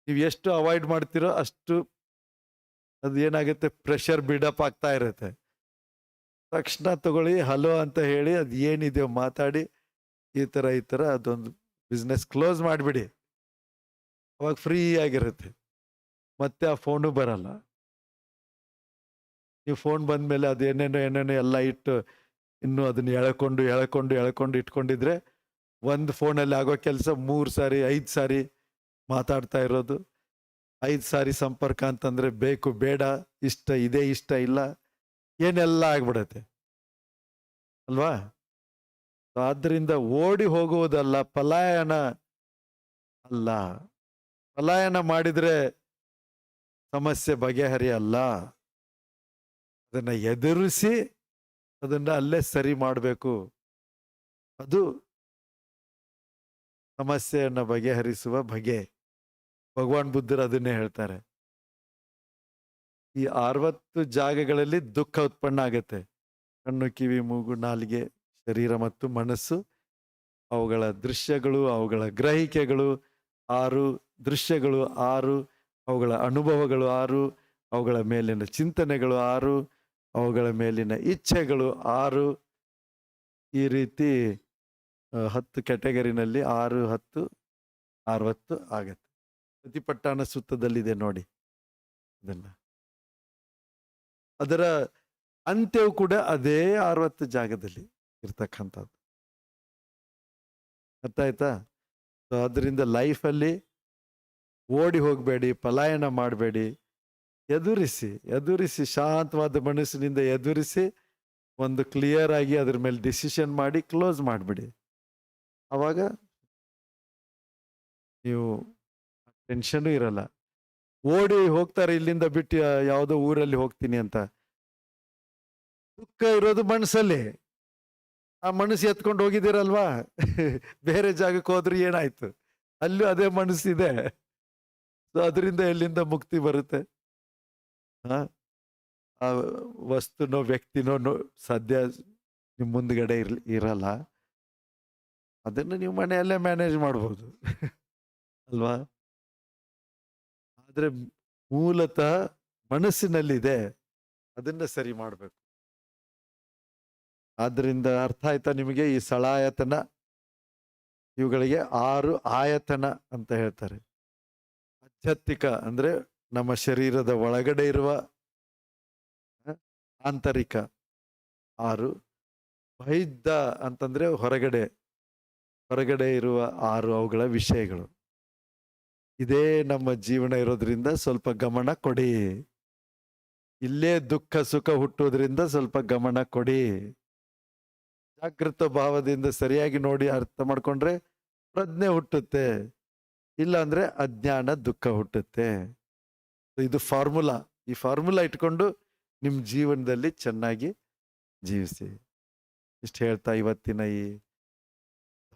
ನೀವು ಎಷ್ಟು ಅವಾಯ್ಡ್ ಮಾಡ್ತೀರೋ ಅಷ್ಟು ಅದು ಏನಾಗುತ್ತೆ, ಪ್ರೆಷರ್ ಬಿಲ್ಡಪ್ ಆಗ್ತಾ ಇರುತ್ತೆ. ತಕ್ಷಣ ತಗೊಳ್ಳಿ, ಹಲೋ ಅಂತ ಹೇಳಿ ಅದು ಏನಿದೆಯೋ ಮಾತಾಡಿ, ಈ ತರ ಅದೊಂದು ಬಿಸ್ನೆಸ್ ಕ್ಲೋಸ್ ಮಾಡಿಬಿಡಿ. ಅವಾಗ ಫ್ರೀ ಆಗಿರುತ್ತೆ, ಮತ್ತೆ ಆ ಫೋನು ಬರಲ್ಲ. ನೀವು ಫೋನ್ ಬಂದ್ಮೇಲೆ ಅದು ಏನೇನೋ ಎಲ್ಲ ಇಟ್ಟು ಇನ್ನು ಅದನ್ನ ಎಳ್ಕೊಂಡು ಇಟ್ಕೊಂಡಿದ್ರೆ ಒಂದು ಫೋನಲ್ಲಿ ಆಗೋ ಕೆಲಸ 3 ಸಾರಿ 5 ಸಾರಿ ಮಾತಾಡ್ತಾ ಇರೋದು. 5 ಸಾರಿ ಸಂಪರ್ಕ ಅಂತಂದ್ರೆ ಬೇಕು ಬೇಡ, ಇಷ್ಟ ಇದೆ ಇಷ್ಟ ಇಲ್ಲ, ಏನೆಲ್ಲ ಆಗ್ಬಿಡತ್ತೆ ಅಲ್ವಾ? ಆದ್ರಿಂದ ಓಡಿ ಹೋಗುವುದಲ್ಲ, ಪಲಾಯನ ಅಲ್ಲ. ಪಲಾಯನ ಮಾಡಿದ್ರೆ ಸಮಸ್ಯೆ ಬಗೆಹರಿಯಲ್ಲ. ಅದನ್ನ ಎದುರಿಸಿ ಅದನ್ನ ಅಲ್ಲೇ ಸರಿ ಮಾಡಬೇಕು. ಅದು ಸಮಸ್ಯೆಯನ್ನ ಬಗೆಹರಿಸುವ ಬಗೆ. ಭಗವಾನ್ ಬುದ್ಧರು ಅದನ್ನೇ ಹೇಳ್ತಾರೆ. ಈ 60 ಜಾಗಗಳಲ್ಲಿ ದುಃಖ ಉತ್ಪನ್ನ ಆಗತ್ತೆ. ಕಣ್ಣು, ಕಿವಿ, ಮೂಗು, ನಾಲಿಗೆ, ಶರೀರ ಮತ್ತು ಮನಸ್ಸು, ಅವುಗಳ ದೃಶ್ಯಗಳು, ಅವುಗಳ ಗ್ರಹಿಕೆಗಳು, 6 ದೃಶ್ಯಗಳು 6, ಅವುಗಳ ಅನುಭವಗಳು 6, ಅವುಗಳ ಮೇಲಿನ ಚಿಂತನೆಗಳು 6, ಅವುಗಳ ಮೇಲಿನ ಇಚ್ಛೆಗಳು 6. ಈ ರೀತಿ 10 ಕ್ಯಾಟಗರಿನಲ್ಲಿ 6, 10, 60 ಆಗತ್ತೆ. ಪ್ರತಿಪಟ್ಟಾಣ ಸೂತ್ರದಲ್ಲಿದೆ ನೋಡಿ ಅದನ್ನ. ಅದರ ಅಂತ್ಯವು ಕೂಡ ಅದೇ 60 ಜಾಗದಲ್ಲಿ ಇರ್ತಕ್ಕಂಥದ್ದು. ಅರ್ಥ ಆಯ್ತಾ? ಅದರಿಂದ ಲೈಫಲ್ಲಿ ಓಡಿ ಹೋಗಬೇಡಿ, ಪಲಾಯನ ಮಾಡಬೇಡಿ. ಎದುರಿಸಿ ಶಾಂತವಾದ ಮನಸ್ಸಿನಿಂದ ಎದುರಿಸಿ ಒಂದು ಕ್ಲಿಯರ್ ಆಗಿ ಅದ್ರ ಮೇಲೆ ಡಿಸಿಷನ್ ಮಾಡಿ ಕ್ಲೋಸ್ ಮಾಡಿಬಿಡಿ. ಆವಾಗ ನೀವು ಟೆನ್ಷನ್ ಇರಲ್ಲ. ಓಡಿ ಹೋಗ್ತಾರೆ ಇಲ್ಲಿಂದ ಬಿಟ್ಟು ಯಾವುದೋ ಊರಲ್ಲಿ ಹೋಗ್ತೀನಿ ಅಂತ. ದುಃಖ ಇರೋದು ಮನಸ್ಸಲ್ಲಿ. ಆ ಮನಸ್ಸು ಎತ್ಕೊಂಡು ಹೋಗಿದ್ದೀರಲ್ವಾ, ಬೇರೆ ಜಾಗಕ್ಕೆ ಹೋದ್ರೆ ಏನಾಯ್ತು? ಅಲ್ಲೂ ಅದೇ ಮನಸ್ಸಿದೆ. ಸೊ ಅದರಿಂದ ಎಲ್ಲಿಂದ ಮುಕ್ತಿ ಬರುತ್ತೆ? ಆ ವಸ್ತುನೋ ವ್ಯಕ್ತಿನೋ ಸದ್ಯ ನಿಮ್ಮ ಮುಂದ್ಗಡೆ ಇರಲ್ಲ. ಅದನ್ನು ನೀವು ಮನೆಯಲ್ಲೇ ಮ್ಯಾನೇಜ್ ಮಾಡ್ಬೋದು ಅಲ್ವಾ? ಆದ್ರೆ ಮೂಲತಃ ಮನಸ್ಸಿನಲ್ಲಿದೆ, ಅದನ್ನ ಸರಿ ಮಾಡ್ಬೇಕು. ಆದ್ರಿಂದ ಅರ್ಥ ಆಯ್ತಾ ನಿಮಗೆ? ಈ ಸಳಾಯತನ, ಇವುಗಳಿಗೆ 6 ಆಯತನ ಅಂತ ಹೇಳ್ತಾರೆ. ಆಧ್ಯಾತ್ಮಿಕ ಅಂದ್ರೆ ನಮ್ಮ ಶರೀರದ ಒಳಗಡೆ ಇರುವ ಆಂತರಿಕ 6, ಬಹಿದ್ದ ಅಂತಂದ್ರೆ ಹೊರಗಡೆ ಇರುವ 6 ಅವುಗಳ ವಿಷಯಗಳು. ಇದೇ ನಮ್ಮ ಜೀವನ ಇರೋದ್ರಿಂದ ಸ್ವಲ್ಪ ಗಮನ ಕೊಡಿ. ಇಲ್ಲೇ ದುಃಖ ಸುಖ ಹುಟ್ಟೋದ್ರಿಂದ ಸ್ವಲ್ಪ ಗಮನ ಕೊಡಿ. ಜಾಗೃತ ಭಾವದಿಂದ ಸರಿಯಾಗಿ ನೋಡಿ ಅರ್ಥ ಮಾಡ್ಕೊಂಡ್ರೆ ಪ್ರಜ್ಞೆ ಹುಟ್ಟುತ್ತೆ. ಇಲ್ಲ ಅಂದ್ರೆ ಅಜ್ಞಾನ ದುಃಖ ಹುಟ್ಟುತ್ತೆ. ಇದು ಫಾರ್ಮುಲಾ. ಈ ಫಾರ್ಮುಲಾ ಇಟ್ಕೊಂಡು ನಿಮ್ಮ ಜೀವನದಲ್ಲಿ ಚೆನ್ನಾಗಿ ಜೀವಿಸಿ. ಇಷ್ಟು ಹೇಳ್ತಾ ಇವತ್ತಿನ ಈ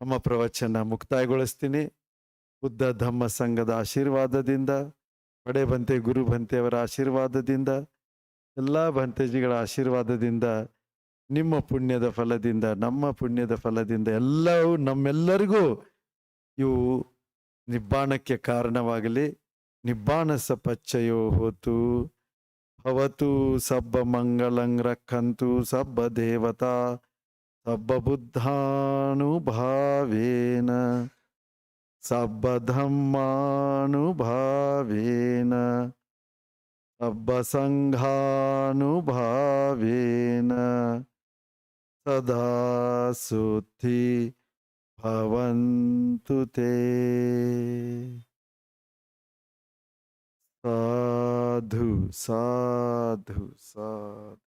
ಧಮ್ಮ ಪ್ರವಚನ ಮುಕ್ತಾಯಗೊಳಿಸ್ತೀನಿ. ಬುದ್ಧ ಧಮ್ಮ ಸಂಘದ ಆಶೀರ್ವಾದದಿಂದ, ಪಡೆ ಬಂತೆ ಗುರು ಬಂತೆಯವರ ಆಶೀರ್ವಾದದಿಂದ, ಎಲ್ಲ ಬಂತೆಜಿಗಳ ಆಶೀರ್ವಾದದಿಂದ, ನಿಮ್ಮ ಪುಣ್ಯದ ಫಲದಿಂದ, ನಮ್ಮ ಪುಣ್ಯದ ಫಲದಿಂದ ಎಲ್ಲವೂ ನಮ್ಮೆಲ್ಲರಿಗೂ ಇವು ನಿಬ್ಬಾಣಕ್ಕೆ ಕಾರಣವಾಗಲಿ. ನಿಬ್ಬಾಣ ಸಪಚ್ಚಯೋ ಹೋತು ಭವತು ಸಬ್ಬ ಮಂಗಳಂ ರಕ್ಕಂತು ಸಬ್ಬ ದೇವತಾ ಸಬ್ಬ ಬುದ್ಧಾನುಭಾವೇನ ಸಬ್ಬ ಧಮ್ಮಾನುಭಾವೇನ ಸಬ್ಬ ಸಂಘಾನುಭಾವೇನ ಸದಾ ಸುತ್ತಿ ಭವಂತು ತೇ. ಸಾಧು ಸಾಧು ಸಾಧು.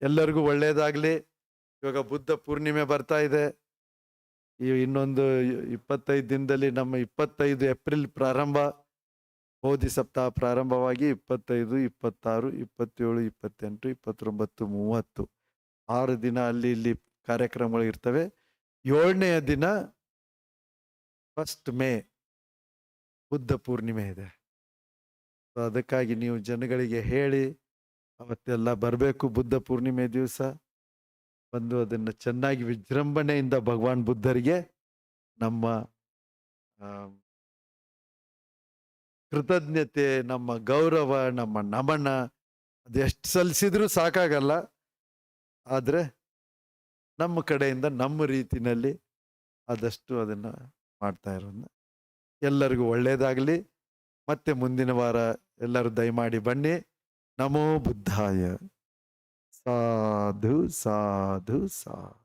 ಎಲ್ಲರಿಗೂ ಒಳ್ಳೇದಾಗ್ಲಿ. ಇವಾಗ ಬುದ್ಧ ಪೂರ್ಣಿಮೆ ಬರ್ತಾ ಇದೆ. ಇನ್ನೊಂದು 25 ದಿನದಲ್ಲಿ ನಮ್ಮ 25 ಏಪ್ರಿಲ್ ಪ್ರಾರಂಭ, ಬೋಧಿ ಸಪ್ತಾಹ ಪ್ರಾರಂಭವಾಗಿ 25, 26, 27, 28, 29, 30 6 ದಿನ ಅಲ್ಲಿ ಇಲ್ಲಿ ಕಾರ್ಯಕ್ರಮಗಳು ಇರ್ತವೆ. 7ನೇ ದಿನ 1 ಮೇ ಬುದ್ಧ ಪೂರ್ಣಿಮೆ ಇದೆ. ಅದಕ್ಕಾಗಿ ನೀವು ಜನಗಳಿಗೆ ಹೇಳಿ ಅವತ್ತೆಲ್ಲ ಬರಬೇಕು. ಬುದ್ಧ ಪೂರ್ಣಿಮೆ ದಿವಸ ಬಂದು ಅದನ್ನು ಚೆನ್ನಾಗಿ ವಿಜೃಂಭಣೆಯಿಂದ ಭಗವಾನ್ ಬುದ್ಧರಿಗೆ ನಮ್ಮ ಕೃತಜ್ಞತೆ, ನಮ್ಮ ಗೌರವ, ನಮ್ಮ ನಮನ ಅದೆಷ್ಟು ಸಲ್ಲಿಸಿದ್ರೂ ಸಾಕಾಗಲ್ಲ. ಆದರೆ ನಮ್ಮ ಕಡೆಯಿಂದ ನಮ್ಮ ರೀತಿನಲ್ಲಿ ಆದಷ್ಟು ಅದನ್ನು ಮಾಡ್ತಾ ಇರೋದು. ಎಲ್ಲರಿಗೂ ಒಳ್ಳೆಯದಾಗಲಿ. ಮತ್ತೆ ಮುಂದಿನ ವಾರ ಎಲ್ಲರೂ ದಯಮಾಡಿ ಬನ್ನಿ. ನಮೋ ಬುದ್ಧಾಯ. ಸಾಧು ಸಾಧು ಸಾಧು.